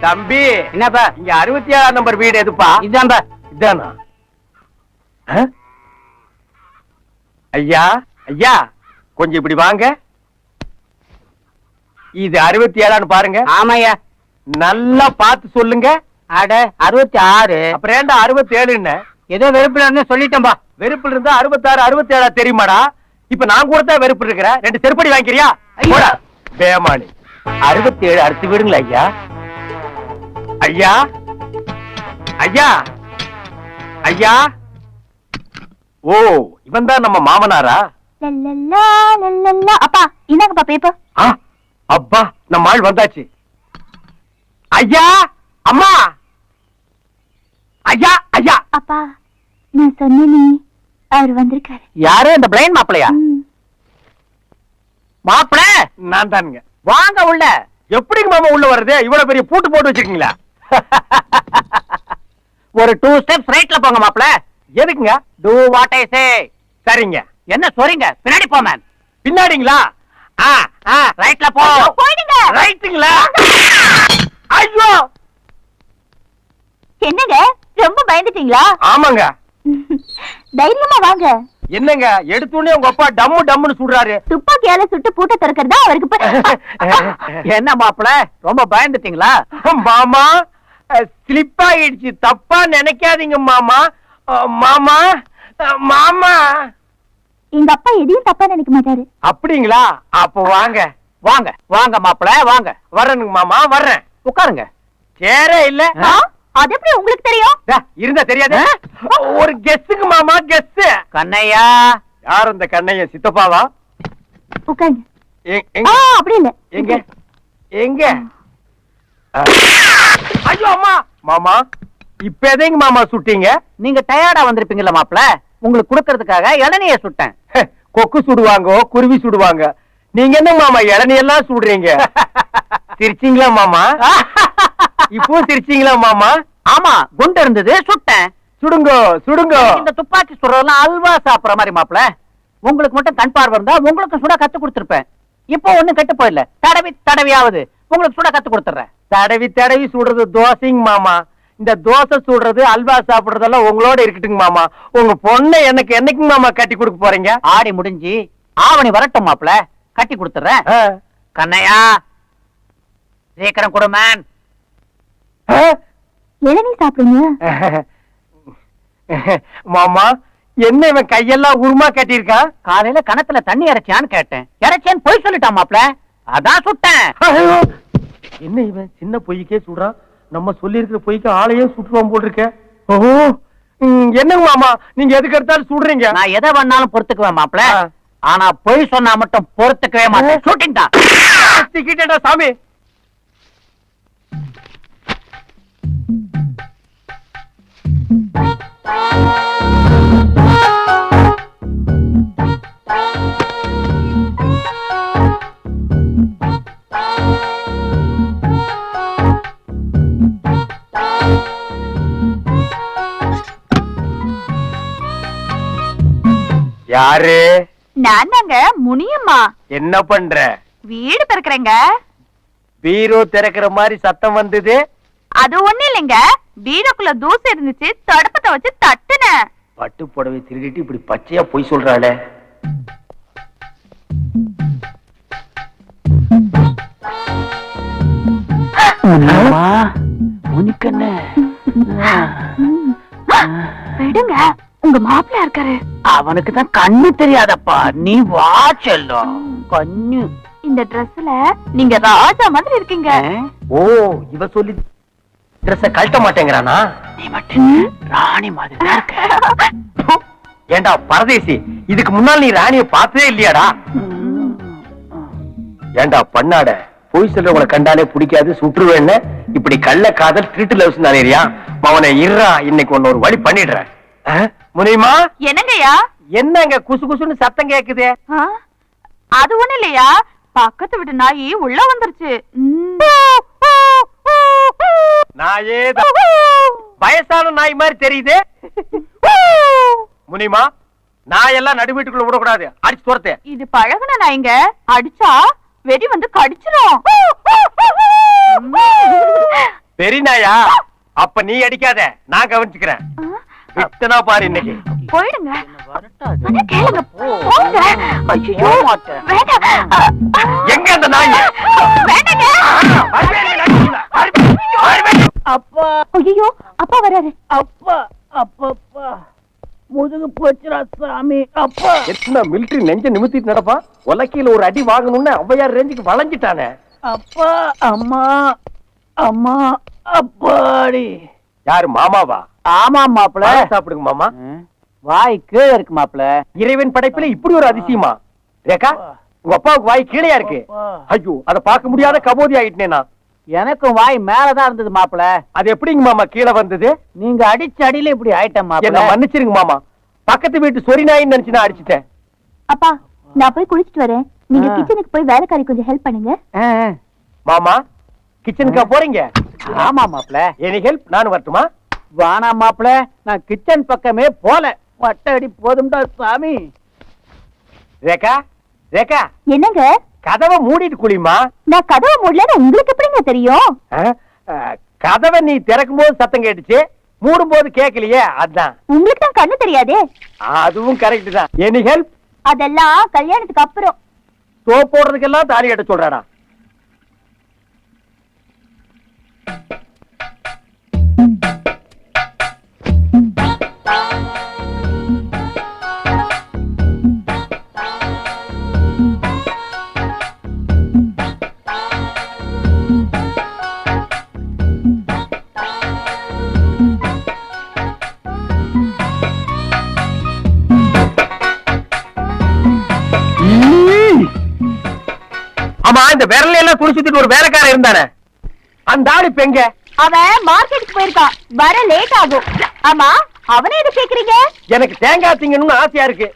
தம்பி, என்னப்பா இங்க 67ஆம் நம்பர் வீடு எதுப்பா? இதான்பா. இதானா? ஐயா ஐயா, கொஞ்சம் இப்படி வாங்க. இது 67ஆன்னு பாருங்க. ஆமாய்யா. நல்லா பார்த்து சொல்லுங்க. அட 66. அப்புறம் ஏன்டா 67? ஏதோ வெறுப்புல இருந்து சொல்லிட்டேன்பா. வெறுப்புல இருந்தா 66 67 தெரியுமாடா? இப்ப நான் கூட தான் வெறுப்பு இருக்கிறேன். 2 செருப்படி வாங்கிக்கிறியா? போடா பேமானி. 67 அடுத்து விடுங்களா ஐயா. ஐயா ஐயா ஐயா. ஓ, இவன் தான் நம்ம மாமனாரா? அப்பா இந்தாங்கப்பா பேப்பர். அப்பா, நம்ம ஆள் வந்தாச்சு. ஐயா, அம்மா, ஐயா ஐயா. அப்பா, நான் சொன்னேனே, அவர் வந்திருக்காரு. யாரு? இந்த பிளைன் மாப்பிளையா? மாப்பிள நான் தானுங்க. வாங்க உள்ள. எப்படிங்க மாமா உள்ள வருது? இவ்வளவு பெரிய பூட்டு போட்டு வச்சிருக்கீங்களா? ஒரு 2 ஸ்டெப்ஸ் ரைட்ல போங்க மாப்பிள. எதுக்குங்க? do what I say. சரிங்க. என்ன சொல்றீங்க? பின்னாடி போ மேம். பின்னாடிங்களா? ரைட்ல போ. போயிடுங்க. ரைட்டுங்களா? ஐயோ, என்னங்க ரொம்ப பயந்துட்டீங்களா? ஆமாங்க. தைரியமா வாங்க. என்னங்க எடுத்தோடனே உங்க அப்பா டம்மு டம்முன்னு சுடுறாரு. துப்பாக்கியால சுட்டு பூட்ட திறக்கிறதா அவருக்கு என்ன மாப்பிள ரொம்ப பயந்துட்டீங்களா? மாமா ஸ்லிப் ஆயிடுச்சு, தப்பா நினைக்காதீங்க மாமா. மாமா மாமா. எங்க அப்பா எதையும் தப்பா நினைக்க மாட்டாரு. அப்படிங்களா? அப்ப வாங்க வாங்க வாங்க மாப்பிள வாங்க. வர்றேனுங்க மாமா, வர்றேன். உட்காருங்க. சேரே இல்ல. அது எப்படி உங்களுக்கு தெரியும்? இருந்தா தெரியாது. ஒரு கெஸ்ஸுங்க மாமா, கெஸ். கண்ணையா. யார் இந்த கண்ணைய? சித்தப்பாவா? உட்காருங்க. அப்படி இல்ல. எங்க எங்க? ஐயோ அம்மா. மாமா இப்ப எதைங்க மாமா சுட்டீங்க? நீங்க டயர்டா வந்திருப்பீங்கல்ல மாப்பிள, உங்களுக்கு கொடுக்கறதுக்காக இளநிய சுட்டேன். கொக்கு சுடுவாங்க, குருவி சுடுவாங்க, நீங்க என்ன மாமா இளநியெல்லாம் சுடுறீங்க? சிரிச்சீங்களா மாமா? இப்போ சிரிச்சீங்களா மாமா? ஆமா, குண்டு இருந்தது சுட்டேன். சுடுங்க சுடுங்க. இந்த துப்பாக்கி சுடுறதெல்லாம் அல்வா சாப்பிடுற மாதிரி மாப்பிள. உங்களுக்கு மட்டும் கண் பார்வை இருந்தா உங்களுக்கு சுட கத்து கொடுத்திருப்பேன். இப்போ ஒண்ணும் கெட்டு போயிடல. தடவி தடவியாவது உங்களுக்கு சுட கத்து கொடுத்துறேன். தடவி தடவி சுடுறது தோசைங்க மாமா. இந்த தோசை சுடுறது அல்வா சாப்பிடுறதெல்லாம் உங்களோட இருக்கட்டுங்க மாமா. உங்க பொண்ணை எனக்கு என்னைக்கு மாமா கட்டி கொடுக்க போறீங்க? ஆடி முடிஞ்சு ஆவணி வரட்டும் மாப்பிள, கட்டி கொடுத்துறேன். கண்ணையா சீக்கிரம் கொடுமேன். இளநீ சாப்பிடுங்க. மாமா என்ன இவன் கையெல்லாம் உருமா கட்டியிருக்கான்? காலையில கணத்துல தண்ணி இறைச்சியான்னு கேட்டேன். இறைச்சேன்னு பொய் சொல்லிட்டான் மாப்பிள, அதான் சுட்டேன். என்ன இவன் சின்ன பொய்க்கே சுடுறான்? நம்ம சொல்லி இருக்கிற பொய்க்கு ஆளையே சுட்டுவான் போல் இருக்க. ஓ என்னங்க மாமா நீங்க எதுக்கு எடுத்தாலும் சுடுறீங்க? நான் எதை வேணாலும் பொறுத்துக்குவேன் மாப்பிள, ஆனா பொய் சொன்னா மட்டும் பொறுத்துக்கவே மாட்டேன். ஷூட்டிங் தான். சிக்கிட்டேடா சாமி. யாரு? நான் தாங்க முனியம்மா. என்ன பண்ற? வீடு திறக்கிறேங்க. பீரோ திறக்கிற மாதிரி சத்தம் வந்தது. அது ஒண்ணு இல்லைங்க, பீரோக்குள்ள தூசு இருந்துச்சு, தடுப்பத்தை வச்சு தட்டுனேன். பட்டு புடவை திருடிட்டு இப்படி பச்சையா பொய் சொல்றாளே. விடுங்க, உங்க மாப்பிள்ள இருக்காரு. அவனுக்கு தான் கண்ணு தெரியாதப்பா, நீ வா செல்லும். கண்ணு இந்த ட்ரெஸ்ல நீங்க ராஜா மாதிரி இருக்கீங்க. ஓ இவ சொல்லி ட்ரெஸ்ஸ கழட்ட மாட்டேங்கிறானா? நீ மட்டும் ராணி மாதிரி தான் இருக்க. ஏண்டா பரதேசி, இதுக்கு முன்னால் நீ ராணிய பார்த்ததே இல்லையாடா? ஏண்டா பண்ணாட, பொய் சொல்றவங்களை கண்டாலே பிடிக்காது, சுற்றுவேன்னு இப்படி கள்ள காதல் திருட்டு லவ்ஸ் தானேரியா? அவனை இருறா, இன்னைக்கு ஒன்னு ஒரு வழி பண்ணிடுறேன். முனியமா. என்னங்கய்யா? என்னங்க குசு குசுன்னு சத்தம் கேக்குது? அது ஒண்ணு இல்லையா, பக்கத்து வீட்டு நாயி உள்ள வந்துருச்சு. நாயே வயசான நாய் மாதிரி தெரியுது. முனிமா, நாயெல்லாம் நடு வீட்டுக்குள்ள விடக்கூடாது, அடிச்சு துரத்து. இது பழகுன நாய்ங்க, அடிச்சா வெடி வந்து கடிச்சிரும். பெரிய நாயா? அப்ப நீ அடிக்காத, நான் கவனிச்சுக்கிறேன். விட்டனா பாரு இன்னைக்கு. போயிடுங்க. கேளுங்க, போங்க. ஐயோ, வேண்டாம். எங்க அந்த நாய்? வேண்டாங்க. அப்பா ஐயோ, அப்பா வராரு. அப்பா அப்பப்பா முதுகு போச்சுடா சாமி. அப்பா எத்தனை மிலிட்டரி நெஞ்ச நிமித்திட்டு நடப்பா, உலக்கையில ஒரு அடி வாங்கணும்னு ஔவையார் ரேஞ்சுக்கு வளைஞ்சிட்டானே. அப்பா அம்மா அம்மா அப்பாடி. யாரு மாமாவா? ஆமா மாப்பிள. சாப்பிடுங்க மாமா. வாய் கீழே இருக்கு மாப்பிள. இறைவன் படைப்புல இப்படி ஒரு அதிசயமா? ரேகா, உங்க அப்பாவுக்கு வாய் கீழையா இருக்கு. ஐயோ, அத பார்க்க முடியாத கபோதி ஆயிட்டேனா. எனக்கும் வாய் மேலதான் இருந்தது மாப்பிள. அது எப்படிங்க மாமா கீழே வந்தது? நீங்க அடிச்ச அடியில இப்படி ஆயிட்டேன் மாப்பிள. என்ன மன்னிச்சிருங்க மாமா, பக்கத்து வீட்டு சொரி நாயின்னு நினைச்சு நான் அடிச்சிட்டேன். அப்பா, நான் போய் குளிச்சிட்டு வரேன், நீங்க கிச்சனுக்கு போய் வேலைக்காரி கொஞ்சம் ஹெல்ப் பண்ணுங்க. மாமா கிச்சனுக்கா போறீங்க? ஆமா மாப்பிள. Any help? நான் வரட்டுமா? வானா மாப்பிள, நான் கிச்சன் பக்கமே போல. வட்டடி போதும்டா சாமி. ரேகா, ரேகா, என்னங்க? கதவை மூடிட்டு குளிமா. நான் கதவை மூடலன்னு உங்களுக்கு எப்படிங்க தெரியும்? கதவை நீ திறக்கும் போது சத்தம் கேட்டுச்சு, மூடும் போது கேட்கலையே, அதான். உங்களுக்கு தான் கண்ணு தெரியாதே. அதுவும் கரெக்ட் தான். Any help? அதெல்லாம் கல்யாணத்துக்கு அப்புறம். சோப் போடுறதுக்கெல்லாம் தாலி கட்ட சொல்றாடா. ஆமா, இந்த விரல எல்லாம் துணி சுத்திட்டு ஒரு வேலைக்காரன் இருந்தானே, அந்த ஆளு இப்ப எங்க? அவன் மார்க்கெட்டுக்கு போயிருக்கான், வர லேட் ஆகும். ஆமா, அவனே எது கேக்குறீங்க? எனக்கு தேங்காய் திங்கணும்னு ஆசையா இருக்கு,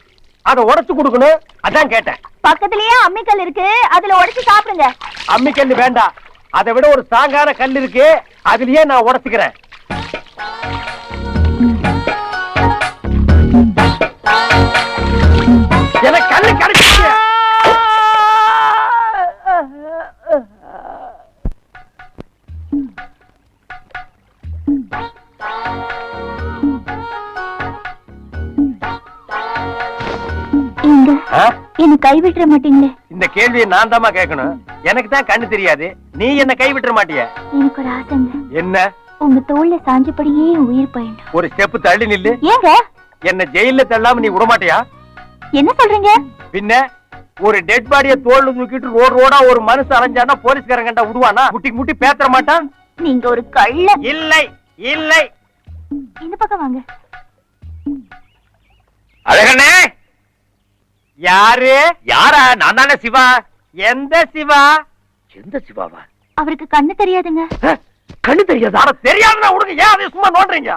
அதை உடைச்சு கொடுக்கணும், அதான் கேட்டேன். பக்கத்துலயே அம்மிக்கல் இருக்கு, அதுல உடைச்சு சாப்பிடுங்க. அம்மிக்கல் வேண்டாம், அதை விட ஒரு ஸ்ட்ராங்கான கல் இருக்கு, அதுலயே நான் உடைச்சுக்கிறேன். எனக்கு கல்லு கிடைச்சிச்சு. என்ன கைவிட்டுற மாட்டீங்களே? இந்த கேள்வியை நான் தாமா கேட்கணும். எனக்கு தான் கண்ணு தெரியாது, நீ என்ன கைவிட்டுற மாட்டிய? எனக்கு ஒரு ஆசைங்க. என்ன? உங்க தோல்ல சாஞ்சபடியே உயிர் பயணம். ஒரு ஸ்டெப் தள்ளி நில்லு. ஏங்க என்ன ஜெயில தள்ளாம நீ விட மாட்டியா? என்ன சொல்றீங்க? பின்ன ஒரு டெட் பாடிய தோல்ல தூக்கிட்டு ரோட் ரோடா ஒரு மனுஷன் அலைஞ்சானா போலீஸ்காரன் கண்டா விடுவானா? முட்டி முட்டி பேத்தற மாட்டான். நீங்க ஒரு கள்ள. இல்லை இல்லை. இந்த பக்கம் வாங்க. அழகண்ணே. யாரு? யாரா? நான் தானே சிவா. எந்த சிவா? எந்த சிவாவா? அவருக்கு கண்ணு தெரியாதுங்க. கண்ணு தெரியாதா? தெரியாதுன்னா உனக்கு ஏன் அதை சும்மா நோண்டுறீங்க?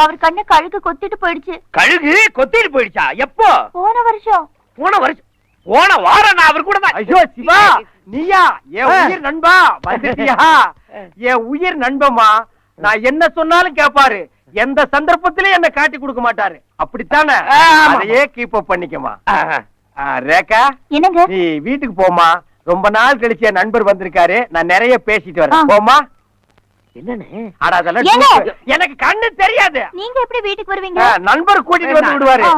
அவர் கண்ணு கழுகு கொத்திட்டு போயிடுச்சு. கழுகு கொத்திட்டு போயிடுச்சா? எப்போ? போன வருஷம். போன வருஷம்? போன வாரம் நான் அவர் கூட தான். ஐயோ சிவா, நீயா? என் உயிர் நண்பா வந்துட்டியா? என் உயிர் நண்பமா, நான் என்ன சொன்னாலும் கேட்பாரு, எந்த சந்தர்ப்பத்திலும் என்ன காட்டி கொடுக்க மாட்டாரு. அப்படித்தானே? அதையே கீப் அப் பண்ணிக்கமா. ரேகா, என்னங்க? நீ வீட்டுக்கு போமா, ரொம்ப நாள் கழிச்சு என் நண்பர் வந்திருக்காரு, நான் நிறைய பேசிட்டு வரேன். போமா. என்னன்னு? அட அதெல்லாம் எனக்கு கண்ணு தெரியாது. நீங்க எப்படி வீட்டுக்கு வருவீங்க? நண்பர் கூட்டிட்டு வந்து விடுவாரு.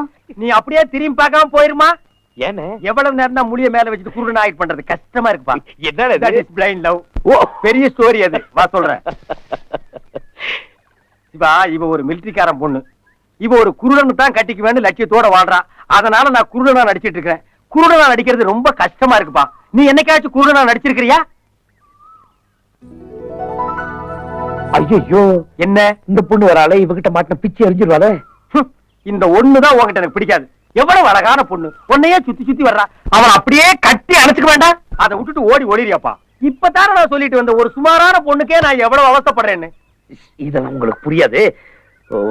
நீ அப்படியே திரும்பி பார்க்காம போயிருமா? ஏன்னு? எவ்வளவு நேரம் தான் முடிய மேல வச்சுட்டு குருடன் ஆயிட் பண்றது கஷ்டமா இருக்குப்பா. என்ன? Blind love. ஓ, பெரிய ஸ்டோரி அது. வா சொல்றேன். சிவா, இவ ஒரு மிலிட்டரிக்காரன் பொண்ணு. இவ ஒரு குருடன் தான் கட்டிக்குவேன்னு லட்சியத்தோட வாழ்றா. அதனால நான் குருடனா நடிச்சிட்டு இருக்கேன். குருடனா நடிக்கிறது ரொம்ப கஷ்டமா இருக்குப்பா. நீ என்னைக்காச்சும் குருடனா நடிச்சிருக்கிறியா? ஐயோ, என்ன? இந்த பொண்ணு வராளே, இவகிட்ட மாட்டின பிச்சு எரிஞ்சிருவாளே. இந்த ஒண்ணுதான் உன்கிட்ட எனக்கு பிடிக்காது. எவ்வளவு அழகான பொண்ணு, உன்னையே சுத்தி சுத்தி வர்றா. அவன் அப்படியே கட்டி அணைச்சுக்க வேண்டாம், அதை விட்டுட்டு ஓடி ஓடிறியாப்பா. இப்பதானே நான் சொல்லிட்டு வந்த ஒரு சுமாரான பொண்ணுக்கே நான் எவ்வளவு அவஸ்தைப்படுறேன்னு. இதெல்லாம் உங்களுக்கு புரியாது.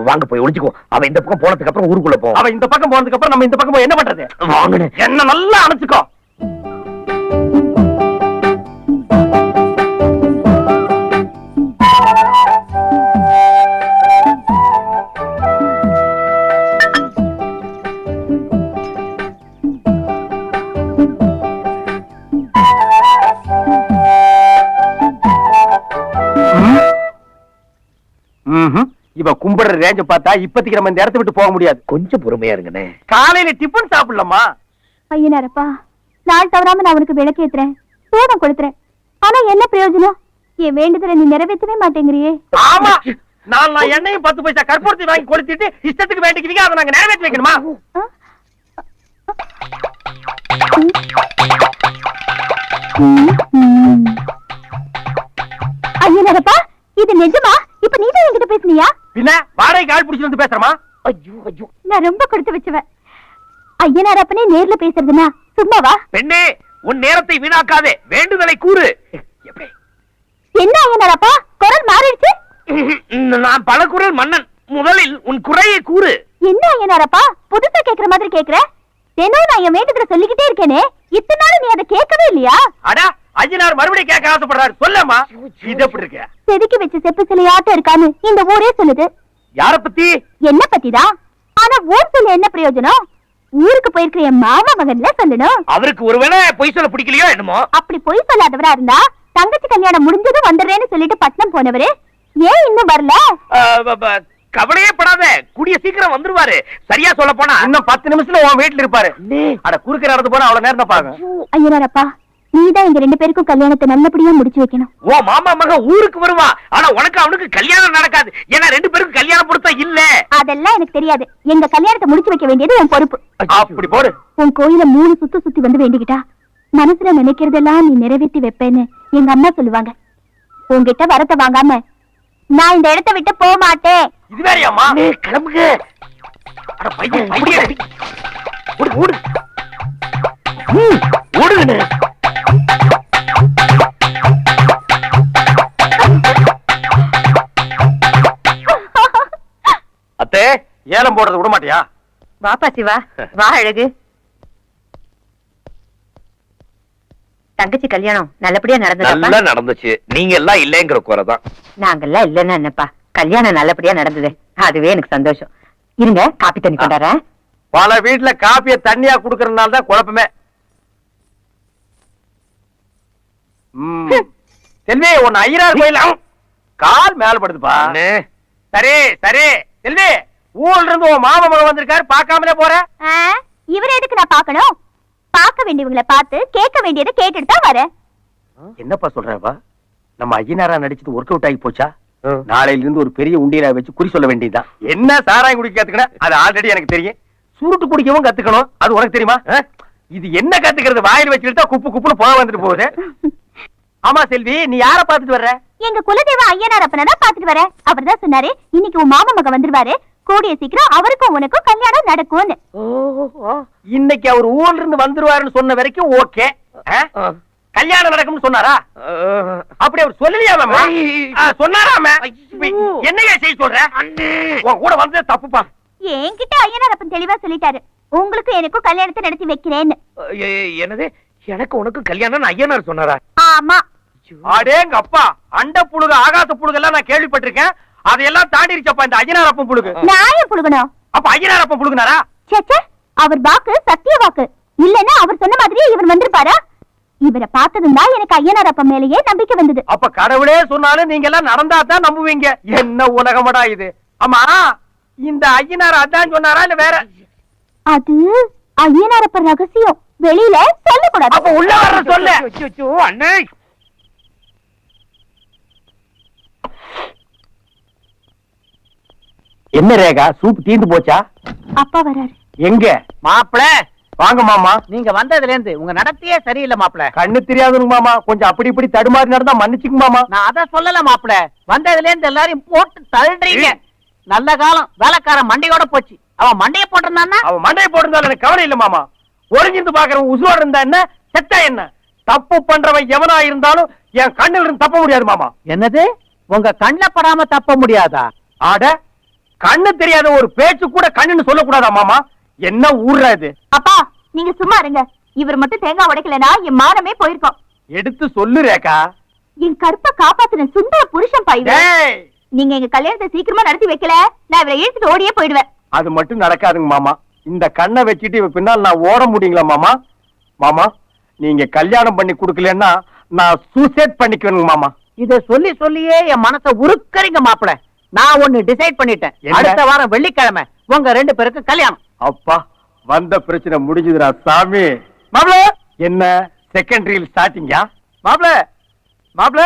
வாங்க போய் ஒளிச்சுக்கோ. அவன் இந்த பக்கம் போனதுக்கு அப்புறம் ஊருக்குள்ள போ. அவன் இந்த பக்கம் போனதுக்கு அப்புறம் நம்ம இந்த பக்கம் போய் என்ன பண்றது? வாங்கன்னு என்ன நல்லா அணைச்சுக்கோ. இவ கும்பிடுற ரேஞ்ச பார்த்தா இப்பத்திக்கு நம்ம இந்த இடத்தை விட்டு போக முடியாது. கொஞ்சம் பொறுமையா இருங்கண்ணே. காலையில டிபன் சாப்பிடலாமா? ஐயனாரப்பா, நாள் தவறாம நான் உனக்கு விளக்கேத்துறேன், சூடம் கொடுத்துறேன். ஆனா என்ன பிரயோஜனம்? என் வேண்டுதலை நீ நிறைவேற்றவே மாட்டேங்கிறியே. ஆமா, நான் எண்ணெயும் 10 பைசா கற்பூரத்தை வாங்கி கொளுத்திட்டு இஷ்டத்துக்கு வேண்டிக்குவீங்க, அதை நாங்க நிறைவேற்றி வைக்கணுமா? ஐயனாரப்பா, இது நிஜமா? இப்ப நீ தான் என்கிட்ட பேசுனியா? பின்ன வாடகை கால் பிடிச்சு வந்து பேசுறமா? ஐயோ ஐயோ, நான் ரொம்ப கொடுத்து வச்சுவேன். ஐயனாரப்பனே நேர்ல பேசுறதுனா சும்மாவா? பெண்ணே, உன் நேரத்தை வீணாக்காதே, வேண்டுதலை கூறு. என்ன ஐயனாரப்பா, குரல் மாறிடுச்சு? நான் பல குரல் மன்னன், முதலில் உன் குறையை கூறு. என்ன ஐயனாரப்பா, புதுசா கேக்குற மாதிரி கேக்குற? தினம் நான் என் வேண்டுதலை சொல்லிக்கிட்டே இருக்கேனே, இத்தனை நாள் நீ அதை கேட்கவே இல்லையா? அடா, ஐயனார் மறுபடியும் கேட்க ஆசைப்படுறாரு, சொல்லமா. இது எப்படி இருக்க? செதுக்கி வச்ச செப்பு சிலையாட்டம் இருக்கான்னு இந்த ஊரே சொல்லுது. யார பத்தி? என்ன பத்திதான். ஆனா ஊர் சொல்ல என்ன பிரயோஜனம்? ஊருக்கு போயிருக்கிற என் மாமா மகன்ல சொல்லணும். அவருக்கு ஒருவேளை பொய் சொல்ல பிடிக்கலையோ என்னமோ. அப்படி பொய் சொல்லாதவரா இருந்தா தங்கச்சி கல்யாணம் முடிஞ்சதும் வந்துடுறேன்னு சொல்லிட்டு பட்னம் போனவரு ஏன் இன்னும் வரல? கவலையே படாத, கூடிய சீக்கிரம் வந்துருவாரு. சரியா சொல்ல போனா இன்னும் 10 நிமிஷத்துல உன் வீட்டுல இருப்பாரு. அட குறுக்க நடந்து போனா அவ்வளவு நேரம் தான் பாக்க. ஐயனாரப்பா, நீதான் எங்க 2 பேருக்கும் கல்யாணத்தை நல்லபடியா முடிச்சு வைக்கணும். ஓ மாமா மகன் ஊருக்கு வருவா, ஆனா உனக்கு அவனுக்கு கல்யாணம் நடக்காது. ஏன்னா 2 பேருக்கும் கல்யாணம் பொருத்தம் இல்ல. அதெல்லாம் எனக்கு தெரியாது. எங்க கல்யாணத்தை முடிச்சு வைக்க வேண்டியது உன் பொறுப்பு. அப்படி போடு. உன் கோயில 3 சுத்தி வந்து வேண்டிக்கிட்டா மனசுல நினைக்கிறதெல்லாம் நீ நிறைவேற்றி வைப்பேன்னு எங்க அம்மா சொல்லுவாங்க. உன்கிட்ட வரத்தை வாங்காம நான் இந்த இடத்தை விட்டு போக மாட்டேன். இது வேறையாமா? கிளம்புங்க. அட பையன் பையன் ஓடு ஓடு ஓடுங்க. அத்தே, ஏலம் போடுறது விட மாட்டியா? வாப்பா சிவா, வா அழகு. தங்கச்சி கல்யாணம் நல்லபடியா நல்லா நடந்துச்சு. நீங்க எல்லாம் இல்லங்கிற குறைதான். நாங்கெல்லாம் இல்லன்னா என்னப்பா, கல்யாணம் நல்லபடியா நடந்தது, அதுவே எனக்கு சந்தோஷம். இருங்க, காப்பி தண்ணி கொண்டாறேன். பல வீட்டுல காப்பிய தண்ணியா குடுக்கறதுனால தான் குழப்பமே. செல்வி, உன்னை ஐயனார் கோயில் கால் மேல படுதுப்பா. சரி சரி செல்வி, ஊர்ல இருந்து உன் மாமா மகன் வந்திருக்காரு, பாக்காமலே போற. இவரை எதுக்கு நான் பாக்கணும்? பார்க்க வேண்டியவங்களை பார்த்து கேட்க வேண்டியதை கேட்டுட்டு தான் வரேன். என்னப்பா சொல்றப்பா? நம்ம ஐயனாரா நடிச்சது ஒர்க் அவுட் ஆகி போச்சா? நாளையில இருந்து ஒரு பெரிய உண்டியலா வச்சு குறி சொல்ல வேண்டியதுதான். என்ன சாராயம் குடிக்க கத்துக்கணும், அது ஆல்ரெடி எனக்கு தெரியும். சுருட்டு குடிக்கவும் கத்துக்கணும், அது உனக்கு தெரியுமா? இது என்ன கத்துக்கிறது? வாயில் வச்சுட்டா குப்பு குப்புன்னு போக வந்துட்டு போகுது. ஆமா செல்வி, நீ யார பாத்துட்டு வர்ற? எங்க குலதெய்வ ஐயனார் அப்பனை தான் பாத்துட்டு வரேன். அவர் தான் சொன்னாரு, இன்னைக்கு உன் மாமா மகன் வந்துருவாரு, கூடிய சீக்கிரம் அவருக்கும் உனக்கும் கல்யாணம் நடக்கும்னு. இன்னைக்கு அவர் ஊர்ல இருந்து வந்துருவாருன்னு சொன்ன வரைக்கும் ஓகே. கல்யாணம் நடக்கும்னு சொன்னாரா? அப்படி அவர் சொல்லலையாமே? சொன்னாராமே? என்னையா செய்ய சொல்ற? உன் கூட வந்தது தப்புப்பா. என்கிட்ட ஐயனார் அப்பன் தெளிவா சொல்லிட்டாரு, உங்களுக்கு எனக்கும் கல்யாணத்தை நடத்தி வைக்கிறேன்னு. என்னது, எனக்கு உனக்கு கல்யாணம் ஐயனார் சொன்னாரா? ஆமா. அடேங்க அப்பா, அண்ட புழுகு ஆகாச புழுகு எல்லாம் நான் கேள்விப்பட்டிருக்கேன். அதையெல்லாம் தாண்டிருச்சப்பா இந்த ஐயனார் அப்பன் புழுகு. நான் புழுகணும்? அப்ப ஐயனார் அப்பன் புழுகுனாரா? சேச்சே, அவர் வாக்கு சத்திய வாக்கு. இல்லன்னா அவர் சொன்ன மாதிரியே இவர் வந்திருப்பாரா? இவரை பார்த்ததும் தான் எனக்கு ஐயனார் அப்பன் மேலேயே நம்பிக்கை வந்தது. அப்ப கடவுளே சொன்னாலும் நீங்க எல்லாம் நடந்தா தான் நம்புவீங்க. என்ன உலகமடா இது? ஆமா, இந்த ஐயனார் அதான் சொன்னாரா இல்ல வேற? அது ஐயனார் அப்பன் ரகசியம், வெளியில சொல்லக்கூடாது. அப்ப உள்ள வர சொல்ல. அண்ணே, என்ன ரேகா, சூப் தீந்து போச்சா? அப்பா வராரு. எங்க? மாப்பிள, வாங்க மாமா. நீங்க வந்ததுல இருந்து உங்க நடத்தையே சரியில்லை மாப்பிள. கண்ணு தெரியாதுங்க மாமா, கொஞ்சம் அப்படி இப்படி தடுமாறி நடந்தா மன்னிச்சுங்க மாமா. நான் அத சொல்லல மாப்பிள, வந்ததுல இருந்து எல்லாரையும் போட்டு தள்ளுறீங்க. நல்ல காலம் வேலைக்காரன் மண்டையோட போச்சு. அவன் மண்டைய போட்டிருந்தான்னா? அவன் மண்டையை போட்டிருந்தாலும் எனக்கு கவலை இல்ல மாமா. ஒளிஞ்சிருந்து பாக்குறவன் உசுரோட இருந்தா என்ன, செத்தா என்ன? தப்பு பண்றவன் எவனா இருந்தாலும் என் கண்ணில் இருந்து தப்ப முடியாது மாமா. என்னது, உங்க கண்ணுல படாம தப்ப முடியாதா? ஆட, கண்ணு தெரியாத ஒரு பேச்சு கூட கண்ணுன்னு சொல்லக்கூடாதா மாமா? என்ன ஊர்ரா இது? அப்பா, நீங்க சும்மா இருங்க. இவர் மட்டும் தேங்காய் உடைக்கலனா என் மானமே போயிருக்கோம். எடுத்து சொல்லு ரேகா. என் கற்பை காப்பாத்தின சுந்தர புருஷன் பாய்வே. டேய், நீங்க எங்க கல்யாணத்தை சீக்கிரமா நடத்தி வைக்கல, நான் இவரை இழுத்துட்டு ஓடியே போயிடுவேன். அது மட்டும் நடக்காதுங்க மாமா. இந்த கண்ணை வச்சுட்டு இவ பின்னால் நான் ஓட முடியுங்களா மாமா? மாமா, நீங்க கல்யாணம் பண்ணி கொடுக்கலன்னா நான் சூசைட் பண்ணிக்குவேனுங்க மாமா. இத சொல்லி சொல்லியே என் மனசை உருக்கறீங்க மாப்பிள. நான் ஒண்ணு டிசைட் பண்ணிட்டேன். என்ன? அடுத்த வாரம் வெள்ளிக்கிழமை உங்க 2 பேருக்கு கல்யாணம். அப்பா, வந்த பிரச்சனை முடிஞ்சதுடா சாமி. மாப்ள, என்ன செகண்டரியில் ஸ்டார்டிங்கா? மாப்ள, மாப்ள,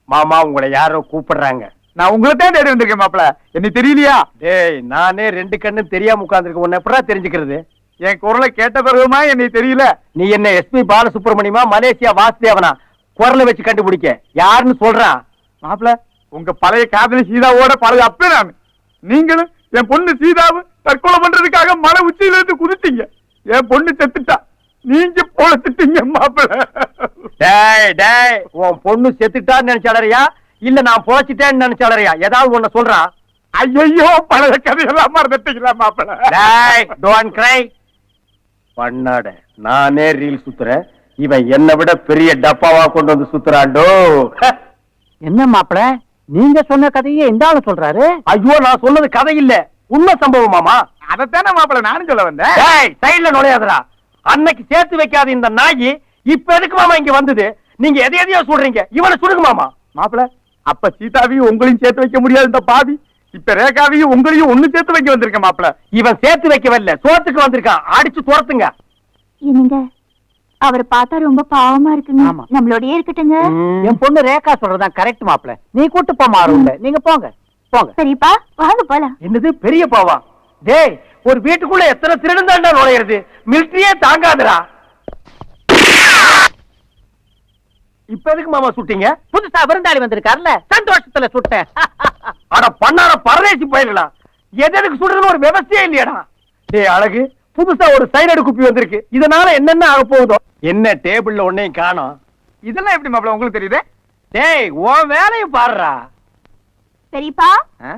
மாமா உங்களை யாரோ கூப்பிடுறாங்க. நான் உங்களை தான் தேடி வந்திருக்கேன் மாப்ள. என்ன தெரியலையா? டேய், நானே 2 கண்ணு தெரியாம உட்கார்ந்திருக்கேன். உன்னை எப்படா தெரிஞ்சுக்கிறது? என் குரலை கேட்ட பிறகுமா என்னை தெரியல? நீ என்ன எஸ்பி பாலசுப்ரமணியமா, மலேசியா வாசுதேவனா? குரலை வச்சு கண்டுபிடிக்க யாருன்னு சொல்றான்? மாப்ள, உங்க பழைய காதலி சீதாவோட பழைய அப்பே நான். நீங்களும் என் பொண்ணு சீதாவை தற்கொலை பண்றதுக்காக மலை உச்சியில இருந்து குதித்தீங்க. என் பொண்ணு செத்துட்டா, நீங்க பொழைச்சிட்டீங்க மாப்பிள. டேய் டேய், உன் பொண்ணு செத்துட்டான்னு நினைச்சாளறியா இல்ல நான் பொழைச்சிட்டேன்னு நினைச்சாளறியா? ஏதாவது ஒண்ணு சொல்றான். ஐயோ, பழைய கதையெல்லாம் மறந்துட்டீங்களா மாப்பிள? டேய், டோன்ட் கிரை. பண்ணாட, நானே ரீல் சுத்துறேன், இவன் என்னை விட பெரிய டப்பாவா கொண்டு வந்து சுத்துறாண்டோ. என்ன மாப்பிள, நீங்க சொன்ன கதையே இந்த ஆளு சொல்றாரு? ஐயோ, நான் சொன்னது கதை இல்ல, உண்மை சம்பவம் மாமா. அதத்தானே மாப்பிள்ள நானும் சொல்ல வந்தேன். டேய், சைடுல நுழையாதடா. அன்னைக்கு சேர்த்து வைக்காத இந்த நாயி இப்ப எதுக்கு மாமா இங்க வந்தது? நீங்க எதையோ சொல்றீங்க, இவனை சுடுங்க மாமா. மாப்பிள்ள, அப்ப சீதாவையும் உங்களையும் சேர்த்து வைக்க முடியாது இந்த பாவி. இப்ப ரேகாவையும் உங்களையும் ஒண்ணு சேர்த்து வைக்க வந்திருக்க மாப்பிள. இவன் சேர்த்து வைக்க வரல, சோத்துக்கு வந்திருக்கான். அடிச்சு துரத்துங்க. என்னங்க அவரை பார்த்தா ரொம்ப பாவமா இருக்குங்க. ஆமா. நம்மளோடயே இருக்கட்டுங்க. என் பொண்ணு ரேகா சொல்றதுதான் கரெக்ட் மாப்பிள. நீ கூட்டு போமா அருண்ல. நீங்க போங்க போங்க. சரிப்பா வாங்க போலாம். என்னது பெரிய பாவா? டேய், ஒரு வீட்டுக்குள்ள எத்தனை திருடன் தாண்டா நுழையிறது? மிலிட்டரியே தாங்காதுடா. இப்ப எதுக்கு மாமா சுட்டீங்க? புதுசா விருந்தாளி வந்திருக்காருல்ல, சந்தோஷத்துல சுட்டேன். அட பண்ணார பரதேசி போயிடலாம். எதுக்கு சுடுறதுன்னு ஒரு விவசாயம் இல்லையாடா? டேய் அழகு, புதுசா ஒரு சைனடு குப்பி வந்திருக்கு. இதனால என்னென்ன ஆக போகுதோ? என்ன டேபிள்ல ஒன்னையும் காணோம். இதெல்லாம் எப்படி மாப்பிள உங்களுக்கு தெரியுது? டேய் உன் வேலையை பாருடா. பெரியப்பா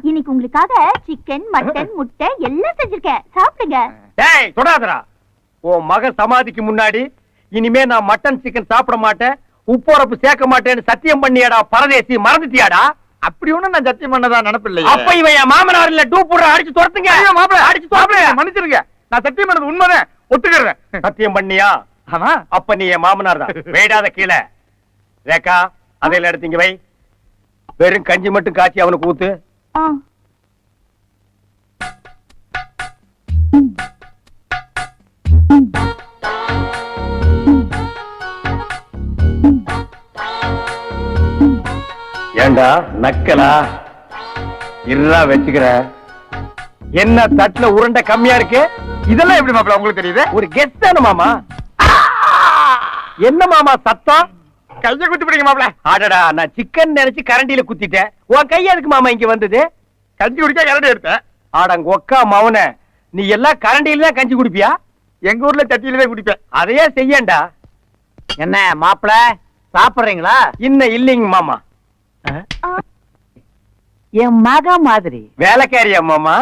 இன்னைக்கு உங்களுக்காக சிக்கன் மட்டன் முட்டை எல்லாம் செஞ்சிருக்கேன், சாப்பிடுங்க. டேய் தொடாதடா. உன் மக சமாதிக்கு முன்னாடி இனிமே நான் மட்டன் சிக்கன் சாப்பிட மாட்டேன், உப்புரப்பு சேர்க்க மாட்டேன்னு சத்தியம் பண்ணியாடா பரதேசி, மறந்துட்டியாடா? அப்படி ஒண்ணு நான் சத்தியம் பண்ணதா நினைப்பில்லை. அப்ப இவன் என் மாமனார் இல்ல, டூ போடுற, அடிச்சு துரத்துங்க. மாப்பிள அடிச்சு துரத்துங்க. மன்னிச்சிருங்க, நான் சத்தியம் பண்ணது உண்மைதான், ஒத்துக்கிறேன். சத்தியம் பண்ணியா? ஆமா. அப்ப நீ என் மாமனார் தான். வேடாத கீழே. ரேகா அதையில எடுத்தீங்க வை. வெறும் கஞ்சி மட்டும் காய்ச்சி அவனுக்கு ஊத்து. ஏண்டா நக்கலா? இருடா வச்சுக்கிற. என்ன தட்டுல உருண்டை கம்மியா இருக்கு? இதெல்லாம் எப்படி மாப்பிள உங்களுக்கு தெரியுது? ஒரு கெஸ்ட் தானே மாமா. என்ன மாமா சத்தம்? கைய குத்தி பிடிங்க மாப்பிள. ஆடடா, நான் சிக்கன் நினைச்சு கரண்டியில குத்திட்டேன். உன் கை எதுக்கு மாமா இங்க வந்தது? கஞ்சி குடிக்க கரண்டி எடுத்தேன். ஆடங்க ஒக்கா மவன, நீ எல்லாம் கரண்டியில தான் கஞ்சி குடிப்பியா? எங்க ஊர்ல சட்டியில தான் குடிப்பேன். அதையே செய்யண்டா. என்ன மாப்பிள சாப்பிடுறீங்களா? இன்னும் இல்லைங்க மாமா. என் மக மாதிரி வேலைக்காரியா மாமா?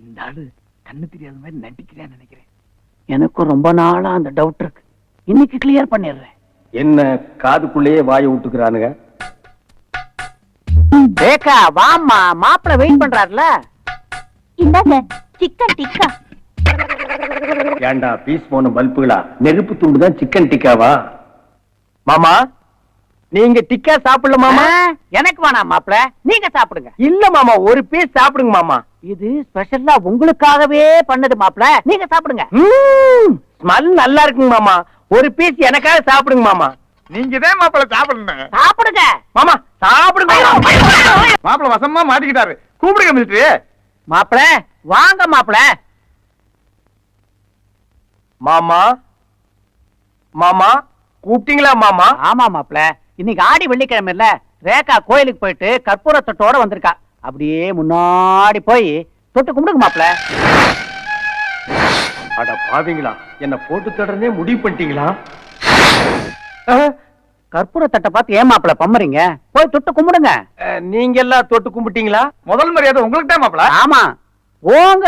இந்த ஆளு கண்ணு தெரியாத மாதிரி நடிக்கிறேன்னு நினைக்கிறேன். எனக்கும் ரொம்ப நாளா அந்த டவுட் இருக்கு. இன்னைக்கு கிளியர் பண்ணிடுறேன். என்ன காதுக்குள்ளேயே வாயை விட்டுக்கிறானுங்க? ரேகா வாம்மா, மாப்பிள வெயிட் பண்றாருல. இந்தாங்க சிக்கன் டிக்கா. ஏண்டா பீஸ் போன பல்புகளா? நெருப்பு துண்டு தான் சிக்கன் டிக்காவா? மாமா நீங்க டிக்கா சாப்பிடல மாமா. எனக்கு வேணாம் மாப்பிள, நீங்க சாப்பிடுங்க. இல்ல மாமா, ஒரு பீஸ் சாப்பிடுங்க மாமா. இது ஸ்பெஷலா உங்களுக்காகவே பண்ணது மாப்பிள, நீங்க சாப்பிடுங்க. ஸ்மெல் நல்லா இருக்குங்க மாமா. ஒரு பீஸ் எனக்காக சாப்பிடுங்க மாமா. நீங்க தான் மாப்பிள சாப்பிடுங்க. சாப்பிடுங்க மாமா சாப்பிடுங்க. மாப்பிள வசமா மாட்டிக்கிட்டாரு. கூப்பிடுங்க மிலிட்டரி. மாப்பிள வாங்க மாப்பிள. மாமா மாமா கூப்பிட்டீங்களா மாமா? ஆமா மாப்பிள, இன்னைக்கு ஆடி வெள்ளிக்கிழமை இல்ல, ரேகா கோயிலுக்கு போயிட்டு கற்பூரத்தோட வந்திருக்கா. அப்படியே முன்னாடி போய் தொட்டு கும்பிடுங்க மாப்பிள. அட பாவீங்களா, என்ன போட்டு தொடர்ந்தே முடிவு பண்ணிட்டீங்களா? கற்பூரத்தட்டை பார்த்து ஏன் மாப்பிள பம்பறீங்க? போய் தொட்டு கும்பிடுங்க. நீங்க எல்லாம் தொட்டு கும்பிட்டீங்களா? முதல் மரியாதை உங்களுக்கு தான் மாப்பிள. ஆமா போங்க.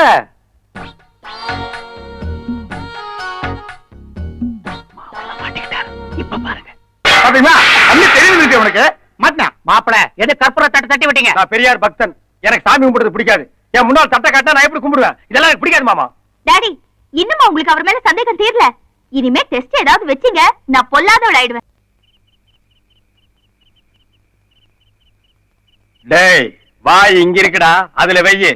இப்ப பாருங்க. பாத்தீங்களா, அண்ணி தெரியுது உனக்கு. மாட்டினா மாப்பிள எது கற்பூரத்தட்டை தட்டி விட்டீங்க? நான் பெரியார் பக்தன், எனக்கு சாமி கும்பிடுறது பிடிக்காது. என் முன்னாள் தட்டை காட்டினா நான் எப்படி கும்பிடுவேன்? இதெல்லாம் எனக்கு பிடிக்காது மாமா. டாடி இன்னுமா உங்களுக்கு அவர் மேல சந்தேகம் தீரல? இனிமே டெஸ்ட் ஏதாவது வெச்சீங்க நான் பொல்லாதவள் ஆயிடுவேன். டேய் வாய் இங்க இருக்குடா, அதுல வெய்யு.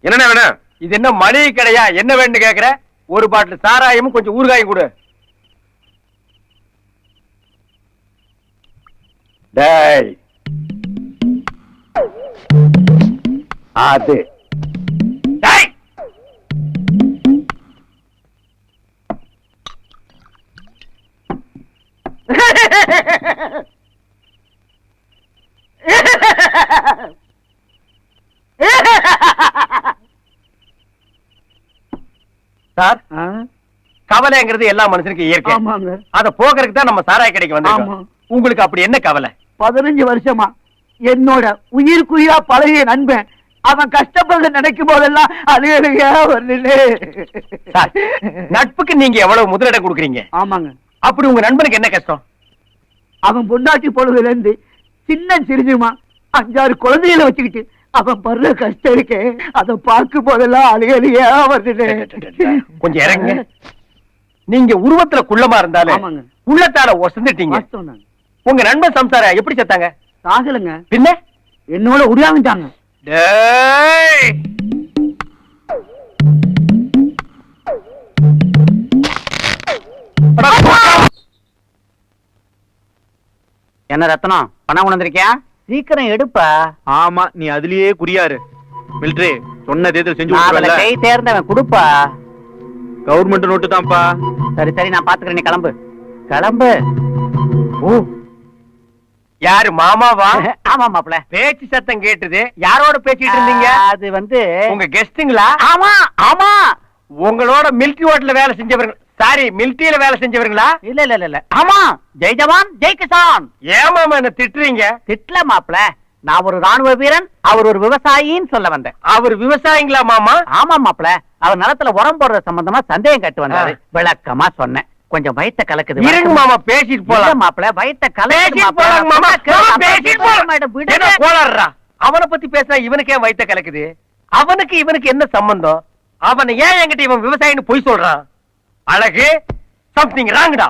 என்ன வேணும்? இது என்ன மளிகை கடையா? என்ன வேணும்னு கேக்குற? ஒரு பாட்டில் சாராயமும் கொஞ்சம் ஊறுகாயும் கொடு. டேய் அது டேய் சார், கவலைங்கிறது எல்லா மனுஷனுக்கும் இயற்கை. ஆமாங்க. அத போக்குறதுக்கு தான் நம்ம சாராய கடைக்கு வந்திருக்கோம். ஆமா. உங்களுக்கு அப்படி என்ன கவலை? 15 வருஷமா என்னோட உயிருக்குயிரா பழகிய நண்பன் அவன் கஷ்டப்படுறத நினைக்கும் போதெல்லாம் அழுகையா வருது. சார், நட்புக்கு நீங்க எவ்வளவு முதலிடம் கொடுக்குறீங்க? ஆமாங்க. அப்படி உங்க நண்பனுக்கு என்ன கஷ்டம்? அவன் பொண்டாட்டி பொழுதுல இருந்து சின்ன சிரிஞ்சுமா 5-6 குழந்தைகளை வச்சுக்கிட்டு அவன் படுற கஷ்டம் இருக்கே, அதை பார்க்கும் போதெல்லாம் அழுகையா வருது. கொஞ்சம் இறங்க. நீங்க உருவத்துல குள்ளமா இருந்தாலும் ஆமாங்க. உள்ளத்தால ஒசந்துட்டீங்க. உங்க நண்பன் சம்சார எப்படி செத்தாங்க? சாகலங்க. பின்ன என்னோட உரியாமிட்டாங்க. டேய் என்ன ரத்னம் பணம் கொண்டு வந்திருக்கியா? சீக்கிரம் எடுப்பா. ஆமா, நீ அதுலயே குறியாரு. மிலிட்டரி சொன்னதே செஞ்சு அதுல கொடுக்கல. கை தேர்ந்தவன் கொடுப்பா. கவர்மெண்ட் நோட்டு தான்ப்பா. சரி சரி, நான் பாத்துக்கிறேன், நீ கிளம்பு கிளம்பு. ஓ, யாரு மாமாவா? ஆமா மாப்ள. பேச்சு சத்தம் கேட்டுது. யாரோட பேசிட்டு இருந்தீங்க? அது வந்து உங்க கெஸ்டுங்களா? ஆமா ஆமா. உங்களோட மிலிட்டரி ஹோட்டல்ல வேலை செஞ்சவங்க, சாரி மிலிட்டரியில வேலை செஞ்சவங்களா? இல்ல இல்ல இல்ல இல்ல. ஆமா, ஜெய் ஜவான் ஜெய் கிசான். ஏன் மாமா என்ன திட்டுறீங்க? திட்ல மாப்ள, நான் ஒரு ராணுவ வீரன், அவர் ஒரு விவசாயின்னு சொல்ல வந்தேன். அவர் விவசாயிங்களா மாமா? ஆமா மாப்ள, அவர் நிலத்துல உரம் போடுற சம்பந்தமா சந்தேகம் கட்டு வந்தாரு. விளக்கமா சொன்னேன். கொஞ்சம் வயித்த கலக்குது. இருங்க மாமா, பேசிட்டு இல்ல போலாம். மாப்ள, வயித்த பேசிட்டு போலாம் மாமா. பேசிட்டு போலாம். என்ன கோளாறுடா? அவனை பத்தி பேசினா இவனுக்கு ஏன் வயித்த கலக்குது? அவனுக்கு இவனுக்கு என்ன சம்பந்தம்? அவனை ஏன் என்கிட்ட இவன் விவசாயின்னு பொய் சொல்றான்? அழகு, சம்திங் ராங்கடா.